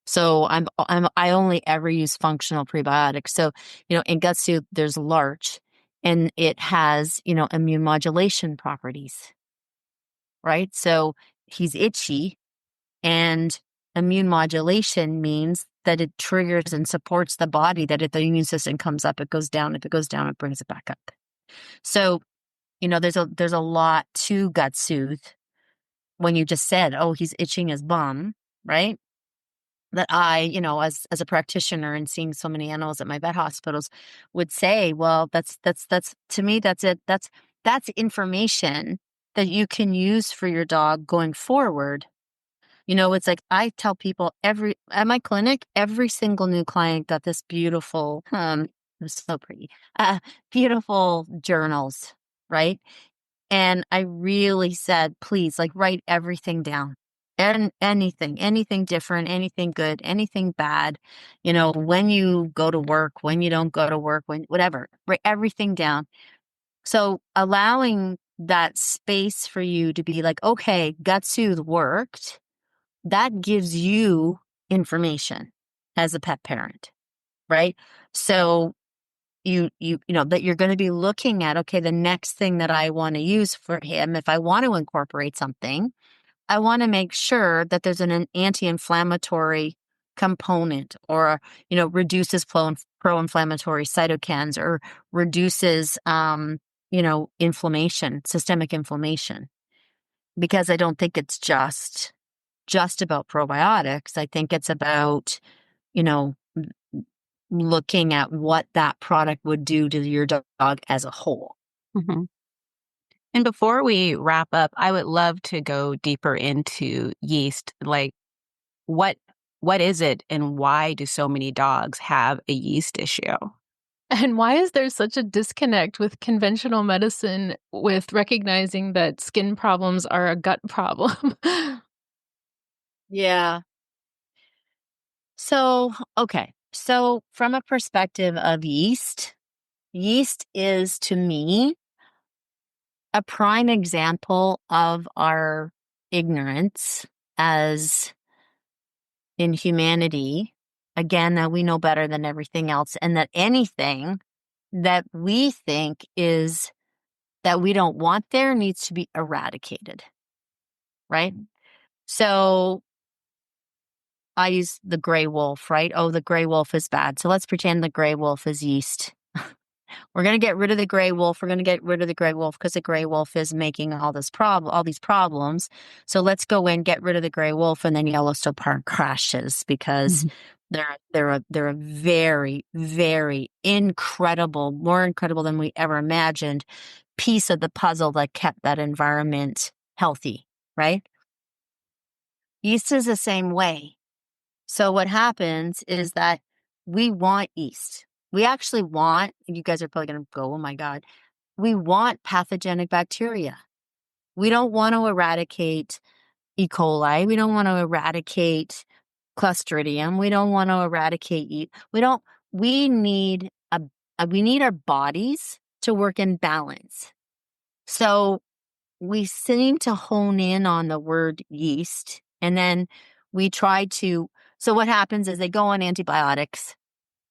So I only ever use functional prebiotics. So, in Gut Soothe, there's larch and it has, immune modulation properties. Right? So he's itchy, and immune modulation means that it triggers and supports the body, that if the immune system comes up, it goes down. If it goes down, it brings it back up. So, there's a lot to Gut Soothe when you just said, oh, he's itching his bum, right? That I, as a practitioner and seeing so many animals at my vet hospitals would say, well, that's to me, that's it. That's information that you can use for your dog going forward. It's like I tell people at my clinic, every single new client got this beautiful, it was so pretty, beautiful journals, right? And I really said, please, like, write everything down. And anything different, anything good, anything bad, when you go to work, when you don't go to work, whatever, write everything down. So allowing that space for you to be like, okay, gut soothe worked, that gives you information as a pet parent, right? So that you're going to be looking at, okay, the next thing that I want to use for him, if I want to incorporate something, I want to make sure that there's an anti-inflammatory component, or, reduces pro-inflammatory cytokines, or reduces, inflammation, systemic inflammation. Because I don't think it's just about probiotics. I think it's about, looking at what that product would do to your dog as a whole. Mm-hmm. And before we wrap up, I would love to go deeper into yeast. Like, what is it, and why do so many dogs have a yeast issue? And why is there such a disconnect with conventional medicine with recognizing that skin problems are a gut problem? Yeah. So, okay. So from a perspective of yeast is, to me, a prime example of our ignorance as in humanity. Again, that we know better than everything else, and that anything that we think is that we don't want there needs to be eradicated, right? So I use the gray wolf, right? Oh, the gray wolf is bad. So let's pretend the gray wolf is yeast. We're going to get rid of the gray wolf. We're going to get rid of the gray wolf because the gray wolf is making all these problems. So let's go in, get rid of the gray wolf, and then Yellowstone Park crashes because they're a very, very incredible, more incredible than we ever imagined, piece of the puzzle that kept that environment healthy, right? Yeast is the same way. So what happens is that we want yeast. We actually want, you guys are probably going to go, oh my God, we want pathogenic bacteria. We don't want to eradicate E. coli. We don't want to eradicate Clostridium. We don't want to eradicate we need we need our bodies to work in balance. So we seem to hone in on the word yeast, and then we try to, so what happens is they go on antibiotics.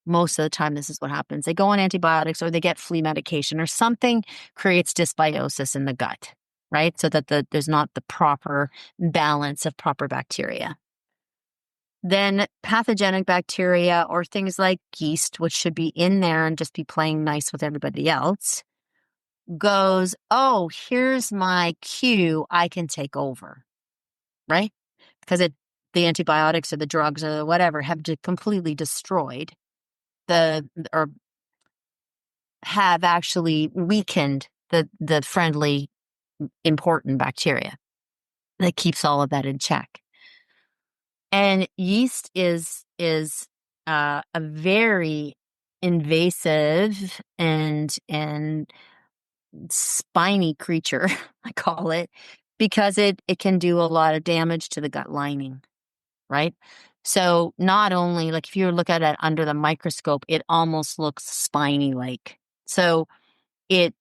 Most of the time, this is what happens. They go on antibiotics, or they get flea medication, or something creates dysbiosis in the gut, right? So that there's not the proper balance of proper bacteria. Then pathogenic bacteria, or things like yeast, which should be in there and just be playing nice with everybody else, goes, oh, here's my cue, I can take over, right? Because the antibiotics or the drugs or whatever have completely destroyed or have actually weakened the friendly, important bacteria that keeps all of that in check. And yeast is a very invasive and spiny creature, I call it, because it can do a lot of damage to the gut lining, right? So not only, like, if you look at it under the microscope, it almost looks spiny-like. So it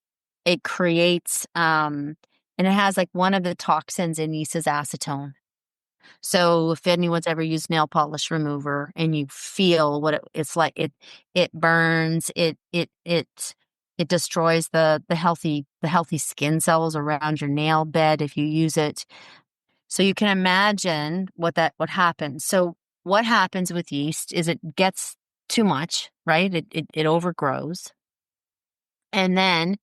creates, and it has, like, one of the toxins in yeast is acetone. So if anyone's ever used nail polish remover and you feel what it's like, it burns, it destroys the healthy skin cells around your nail bed if you use it. So you can imagine what happens. So what happens with yeast is it gets too much, right? It overgrows. And then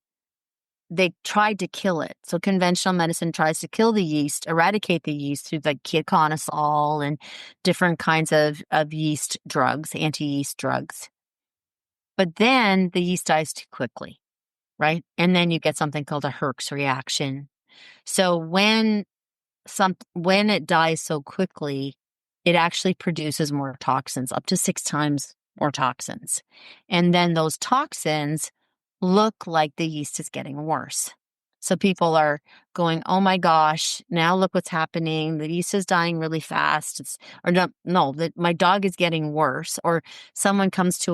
they tried to kill it. So conventional medicine tries to kill the yeast, eradicate the yeast through like ketoconazole and different kinds of yeast drugs, anti-yeast drugs. But then the yeast dies too quickly, right? And then you get something called a Herx reaction. So when it dies so quickly, it actually produces more toxins, up to 6 times more toxins. And then those toxins look like the yeast is getting worse. So people are going, oh my gosh, now look what's happening. The yeast is dying really fast. That my dog is getting worse. Or someone comes to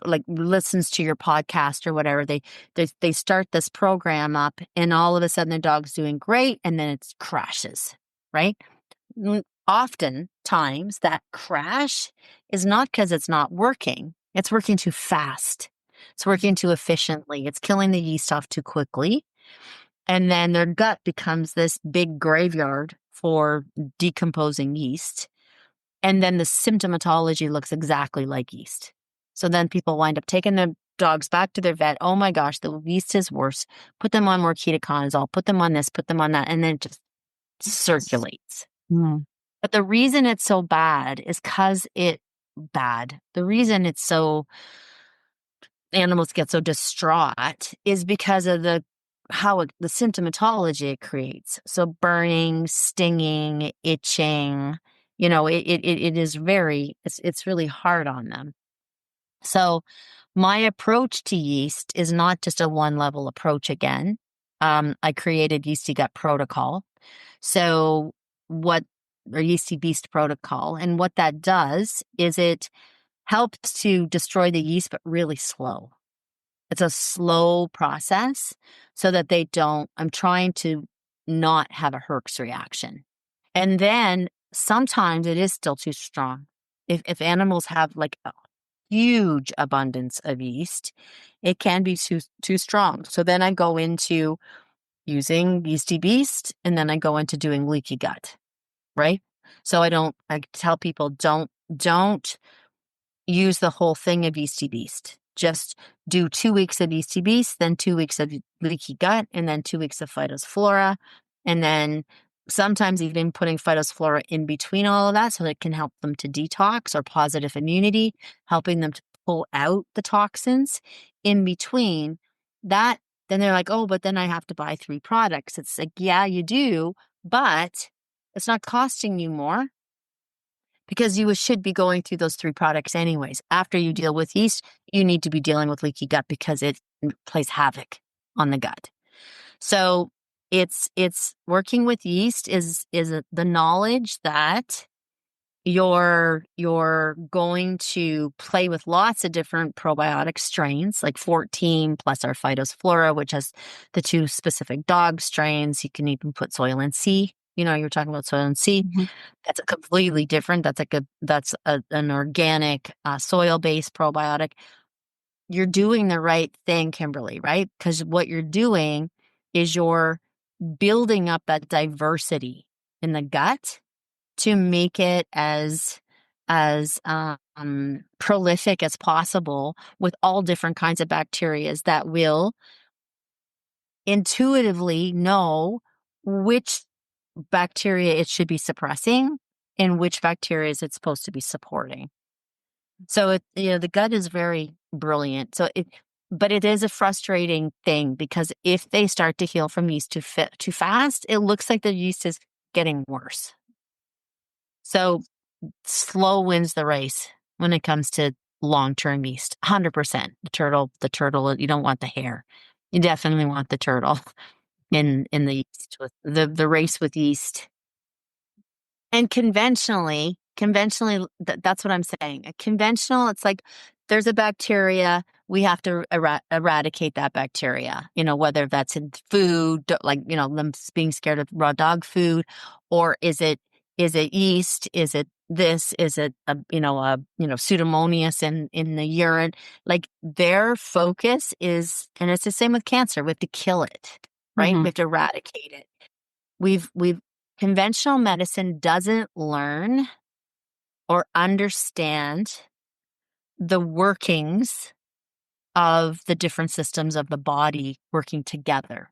like listens to your podcast or whatever. They start this program up and all of a sudden the dog's doing great and then it crashes, right? Oftentimes that crash is not because it's not working. It's working too fast. It's working too efficiently. It's killing the yeast off too quickly. And then their gut becomes this big graveyard for decomposing yeast. And then the symptomatology looks exactly like yeast. So then people wind up taking their dogs back to their vet. Oh my gosh, the yeast is worse. Put them on more ketoconazole, put them on this, put them on that. And then it just circulates. Mm. But the reason it's so bad is because the reason it's so animals get so distraught is because of the symptomatology it creates. So burning, stinging, itching, it is it's really hard on them. So my approach to yeast is not just a one level approach again. I created Yeasty Gut Protocol. So Yeasty Beast Protocol. And what that does is it helps to destroy the yeast, but really slow. It's a slow process so that I'm trying to not have a Herx reaction. And then sometimes it is still too strong. If animals have like a huge abundance of yeast, it can be too strong. So then I go into using Yeasty Beast and then I go into doing leaky gut, right? So I tell people don't use the whole thing of Yeasty Beast. Just do 2 weeks of Yeasty Beast, then 2 weeks of leaky gut, and then 2 weeks of Phytosflora. And then sometimes even putting Phytosflora in between all of that so that it can help them to detox or positive immunity, helping them to pull out the toxins in between that. Then they're like, oh, but then I have to buy 3 products. It's like, yeah, you do, but it's not costing you more. Because you should be going through those 3 products anyways. After you deal with yeast, you need to be dealing with leaky gut because it plays havoc on the gut. So it's working with yeast is the knowledge that you're going to play with lots of different probiotic strains, like 14 plus our Phytosflora, which has the 2 specific dog strains. You can even put Soylent C. You're talking about Soylent C. Mm-hmm. That's a completely different. That's an organic soil-based probiotic. You're doing the right thing, Kimberly, right? Because what you're doing is you're building up that diversity in the gut to make it as prolific as possible with all different kinds of bacteria that will intuitively know which bacteria it should be suppressing and which bacteria is it supposed to be supporting. So the gut is very brilliant. But it is a frustrating thing because if they start to heal from yeast too fast, it looks like the yeast is getting worse. So slow wins the race when it comes to long-term yeast. 100%. The turtle. You don't want the hare. You definitely want the turtle in the yeast with the race with yeast. And conventionally, that's what I'm saying. Conventional, it's like there's a bacteria, we have to eradicate that bacteria, whether that's in food, like, them being scared of raw dog food, or is it yeast? Is it this? Is it Pseudomonas in the urine? Like their focus is, and it's the same with cancer. We have to kill it, right? Mm-hmm. We have to eradicate it. We've Conventional medicine doesn't learn or understand the workings of the different systems of the body working together.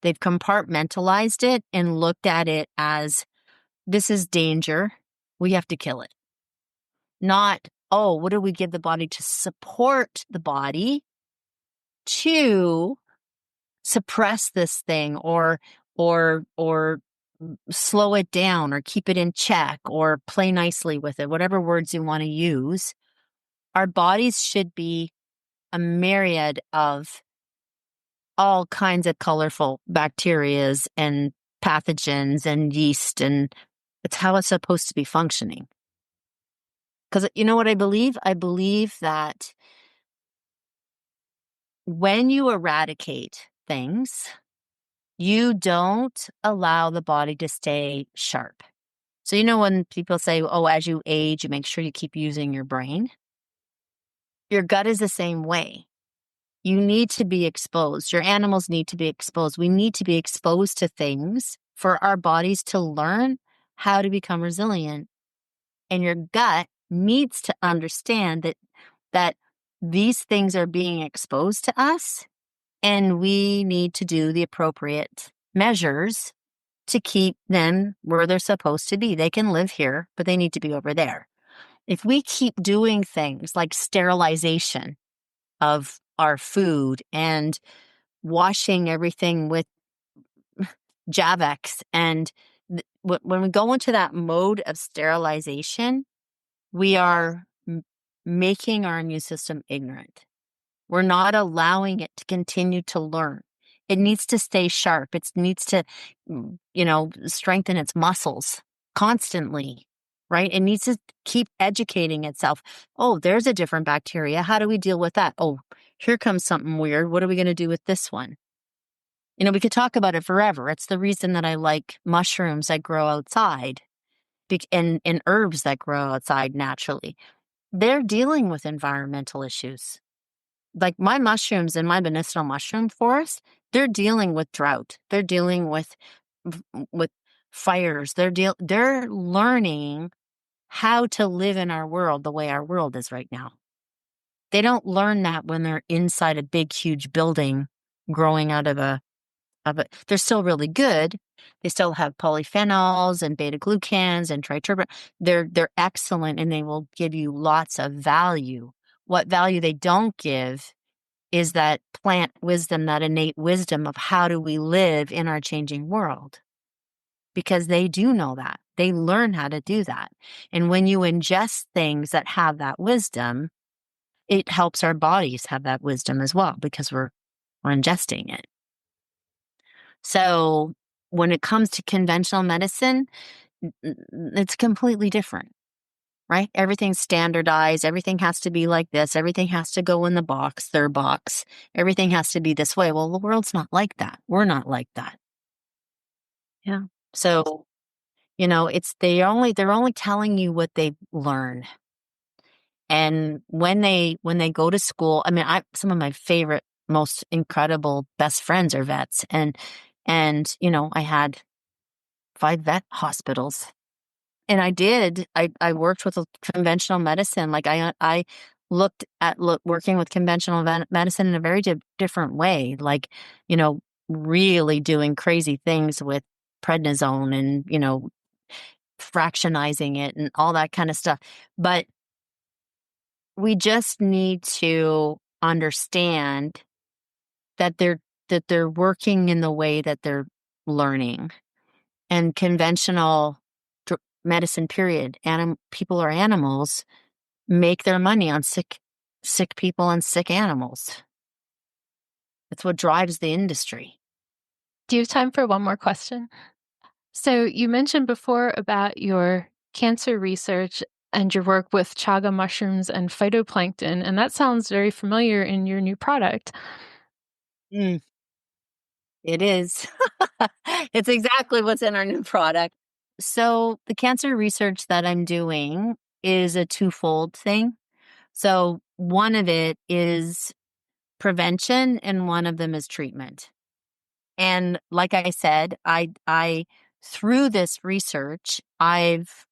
They've compartmentalized it and looked at it as, this is danger, we have to kill it. Not, oh, what do we give the body to support the body to suppress this thing or slow it down or keep it in check or play nicely with it, whatever words you want to use. Our bodies should be a myriad of all kinds of colorful bacterias and pathogens and yeast, and it's how it's supposed to be functioning. Because you know what I believe? I believe that when you eradicate things, you don't allow the body to stay sharp. So, you know, when people say, oh, as you age, you make sure you keep using your brain. Your gut is the same way. You need to be exposed. Your animals need to be exposed. We need to be exposed to things for our bodies to learn how to become resilient. And your gut needs to understand that these things are being exposed to us, and we need to do the appropriate measures to keep them where they're supposed to be. They can live here, but they need to be over there. If we keep doing things like sterilization of our food and washing everything with Javex, and when we go into that mode of sterilization, we are making our immune system ignorant. We're not allowing it to continue to learn. It needs to stay sharp. It needs to, strengthen its muscles constantly, right? It needs to keep educating itself. Oh, there's a different bacteria. How do we deal with that? Oh, here comes something weird. What are we going to do with this one? We could talk about it forever. It's the reason that I like mushrooms that grow outside and herbs that grow outside naturally. They're dealing with environmental issues. Like my mushrooms in my medicinal mushroom forest, they're dealing with drought. They're dealing with fires. They're learning how to live in our world the way our world is right now. They don't learn that when they're inside a big, huge building growing out of a. They're still really good. They still have polyphenols and beta glucans and triterpene. They're excellent, and they will give you lots of value. What value they don't give is that plant wisdom, that innate wisdom of how do we live in our changing world. Because they do know that. They learn how to do that. And when you ingest things that have that wisdom, it helps our bodies have that wisdom as well, because we're ingesting it. So when it comes to conventional medicine, it's completely different, right? Everything's standardized. Everything has to be like this. Everything has to go in the box, their box. Everything has to be this way. Well, the world's not like that. We're not like that. Yeah. So, they're only telling you what they learn. And when they go to school, I mean, some of my favorite, most incredible best friends are vets. And I had 5 vet hospitals. And I worked with conventional medicine. Like I looked at working with conventional medicine in a very different way. Like, really doing crazy things with prednisone and, fractionizing it and all that kind of stuff. But we just need to understand that they're working in the way that they're learning. And conventional medicine, period, people or animals make their money on sick people and sick animals. That's what drives the industry. Do you have time for one more question? So you mentioned before about your cancer research and your work with chaga mushrooms and phytoplankton, and that sounds very familiar in your new product. It is. It's exactly what's in our new product. So the cancer research that I'm doing is a twofold thing. So one of it is prevention and one of them is treatment. And like I said, I through this research, I've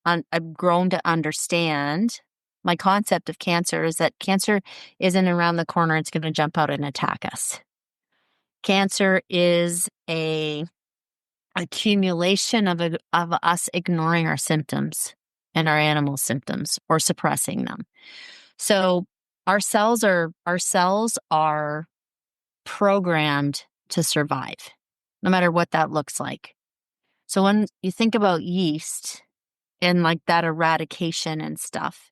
grown to understand my concept of cancer is that cancer isn't around the corner. It's going to jump out and attack us. Cancer is a accumulation of us ignoring our symptoms and our animal symptoms or suppressing them. So our cells are programmed to survive, no matter what that looks like. So when you think about yeast and like that eradication and stuff,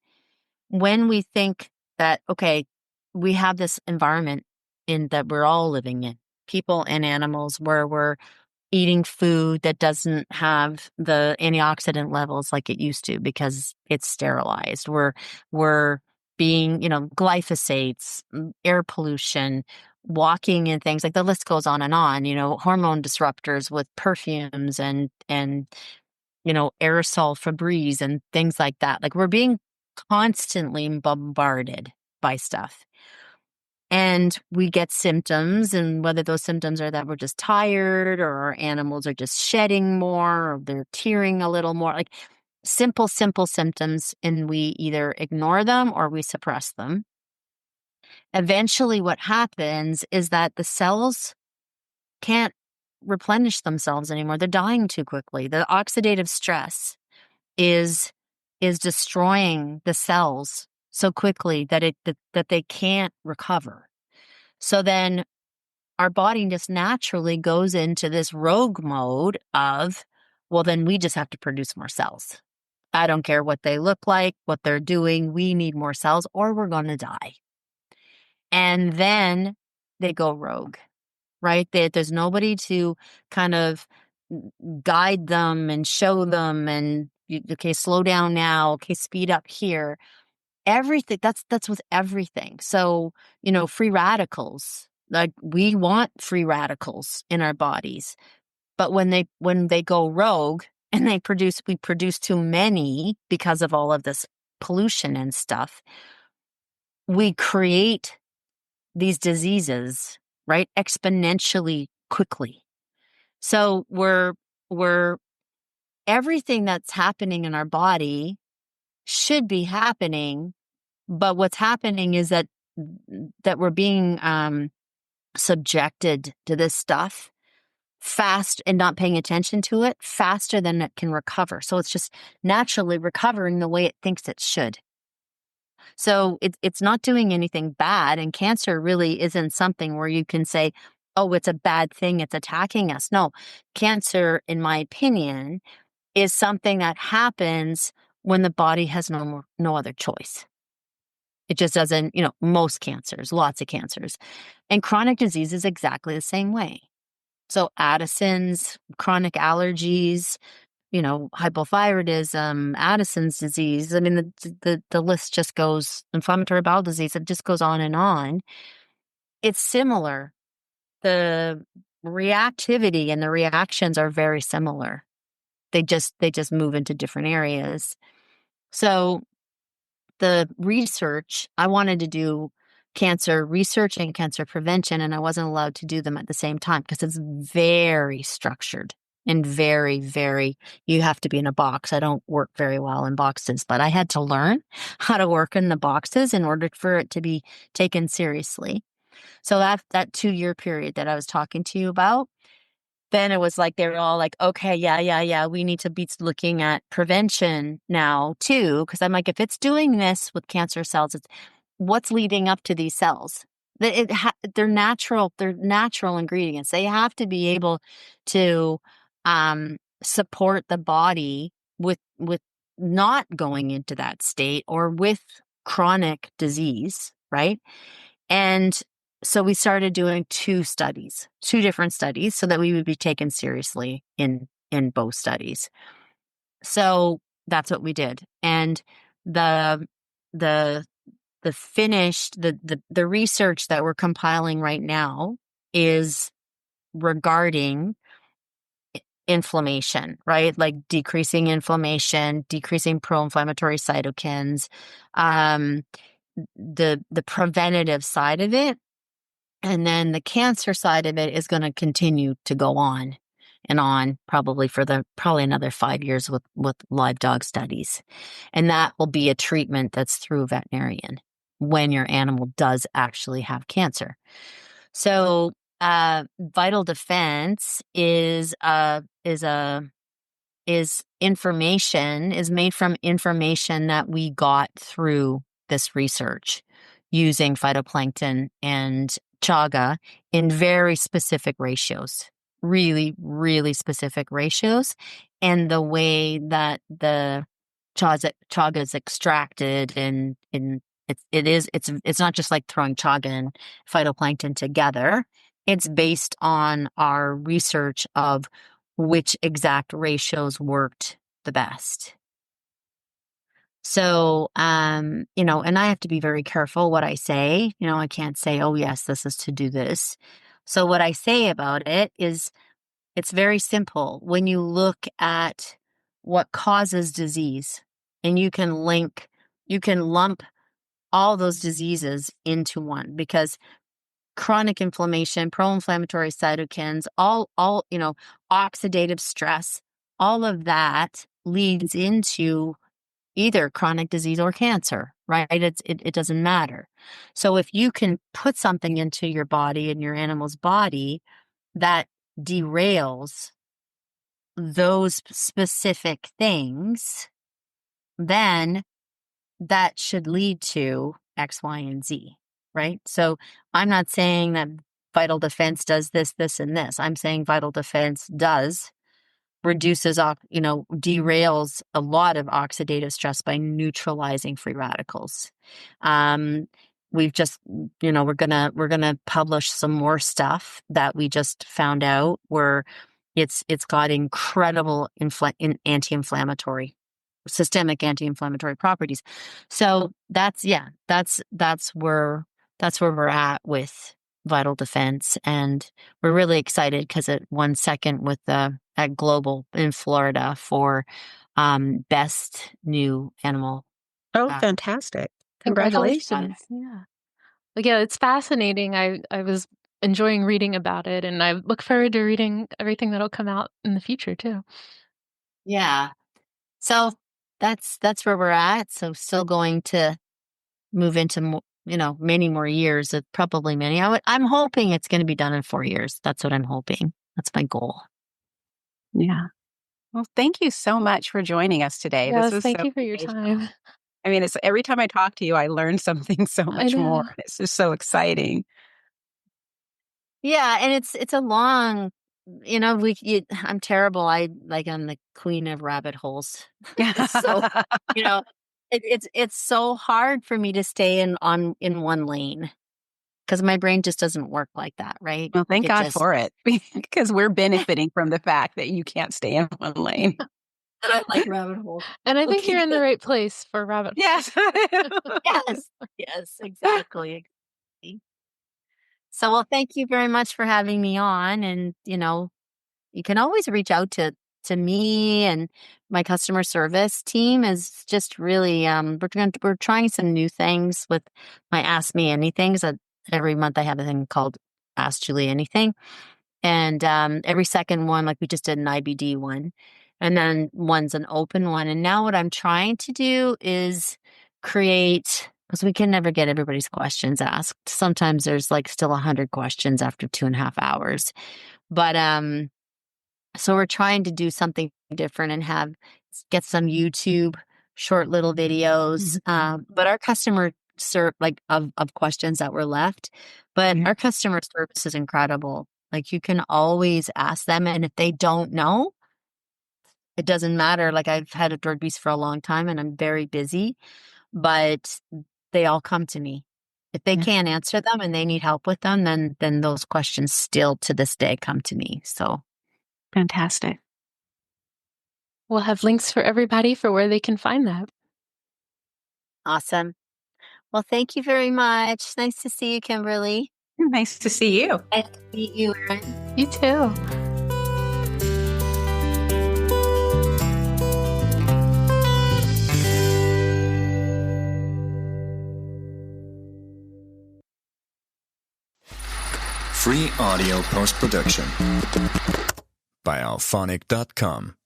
when we think that, okay, we have this environment that we're all living in, people and animals, where we're eating food that doesn't have the antioxidant levels like it used to because it's sterilized. We're being, glyphosates, air pollution, walking and things like the list goes on and on, hormone disruptors with perfumes and aerosol Febreze and things like that. Like we're being constantly bombarded by stuff. And we get symptoms, and whether those symptoms are that we're just tired or our animals are just shedding more or they're tearing a little more, like simple symptoms, and we either ignore them or we suppress them. Eventually what happens is that the cells can't replenish themselves anymore. They're dying too quickly. The oxidative stress is destroying the cells so quickly that they can't recover. So then our body just naturally goes into this rogue mode of, well, then we just have to produce more cells. I don't care what they look like, what they're doing. We need more cells or we're going to die. And then they go rogue, right? There's nobody to kind of guide them and show them and, okay, slow down now. Okay, speed up here. Everything, that's with everything. So, free radicals, like we want free radicals in our bodies, but when they go rogue and we produce too many because of all of this pollution and stuff, we create these diseases, right? Exponentially quickly. So we're everything that's happening in our body should be happening. But what's happening is that we're being subjected to this stuff fast and not paying attention to it faster than it can recover. So it's just naturally recovering the way it thinks it should. So it's not doing anything bad. And cancer really isn't something where you can say, oh, it's a bad thing, it's attacking us. No, cancer, in my opinion, is something that happens when the body has no other choice. It just doesn't, most cancers, lots of cancers. And chronic disease is exactly the same way. So Addison's, chronic allergies, hypothyroidism, Addison's disease. I mean, the list just goes, inflammatory bowel disease, it just goes on and on. It's similar. The reactivity and the reactions are very similar. They just move into different areas. So the research, I wanted to do cancer research and cancer prevention, and I wasn't allowed to do them at the same time because it's very structured and very, very, you have to be in a box. I don't work very well in boxes, but I had to learn how to work in the boxes in order for it to be taken seriously. So that 2-year period that I was talking to you about, then it was like they were all like, okay, yeah, we need to be looking at prevention now too. Because I'm like, if it's doing this with cancer cells, it's what's leading up to these cells. They're natural ingredients. They have to be able to support the body with not going into that state or with chronic disease, right? And so we started doing 2 different studies, so that we would be taken seriously in both studies. So that's what we did. And the finished, the research that we're compiling right now is regarding inflammation, right? Like decreasing inflammation, decreasing pro-inflammatory cytokines, the preventative side of it. And then the cancer side of it is going to continue to go on and on, probably for probably another 5 years with live dog studies. And that will be a treatment that's through a veterinarian when your animal does actually have cancer. So, vital defense is made from information that we got through this research using phytoplankton and chaga in very specific ratios, really, really specific ratios. And the way that the chaga is extracted and it's not just like throwing chaga and phytoplankton together. It's based on our research of which exact ratios worked the best. So, and I have to be very careful what I say. I can't say, oh, yes, this is to do this. So what I say about it is it's very simple. When you look at what causes disease, and you can lump all those diseases into one, because chronic inflammation, pro-inflammatory cytokines, all oxidative stress, all of that leads into either chronic disease or cancer, right? It doesn't matter. So if you can put something into your body and your animal's body that derails those specific things, then that should lead to X, Y, and Z, right? So I'm not saying that Vital Defense does this, this, and this. I'm saying Vital Defense reduces, derails a lot of oxidative stress by neutralizing free radicals. We've just, we're gonna publish some more stuff that we just found out where it's got incredible systemic anti-inflammatory properties. So that's where we're at with Vital Defense, and we're really excited because it won second with at Global in Florida for best new animal. Oh, fantastic! Congratulations! Yeah, it's fascinating. I was enjoying reading about it, and I look forward to reading everything that'll come out in the future too. Yeah, so that's where we're at. So still going to move into more, many more years, probably many. I'm hoping it's going to be done in 4 years. That's what I'm hoping. That's my goal. Yeah. Well, thank you so much for joining us today. Yes, this was thank so you for your time. I mean, it's every time I talk to you, I learn something so much more. It's just so exciting. Yeah, and it's a long, I'm terrible. I'm the queen of rabbit holes. So, it's so hard for me to stay in one lane because my brain just doesn't work like that, right? Well, thank God for it, because we're benefiting from the fact that you can't stay in one lane. And I like rabbit holes. And I think you're in the right place for rabbit holes. Yes. Yes, exactly. So, well, thank you very much for having me on. And, you can always reach out to me, and my customer service team is just really, we're trying some new things with my Ask Me Anything. So every month I have a thing called Ask Julie Anything. And every second one, like we just did an IBD one, and then one's an open one. And now what I'm trying to do is create, because we can never get everybody's questions asked. Sometimes there's still 100 questions after 2.5 hours. But so we're trying to do something different and get some YouTube short little videos. But our customer of questions that were left, but our customer service is incredible. You can always ask them, and if they don't know, it doesn't matter. I've had a drug beast for a long time, and I'm very busy, but they all come to me. If they can't answer them and they need help with them, then those questions still to this day come to me. So fantastic. We'll have links for everybody for where they can find that. Awesome. Well, thank you very much. Nice to see you, Kimberly. Nice to see you. Nice to meet you, Erin. You too. Free audio post-production by alphonic.com.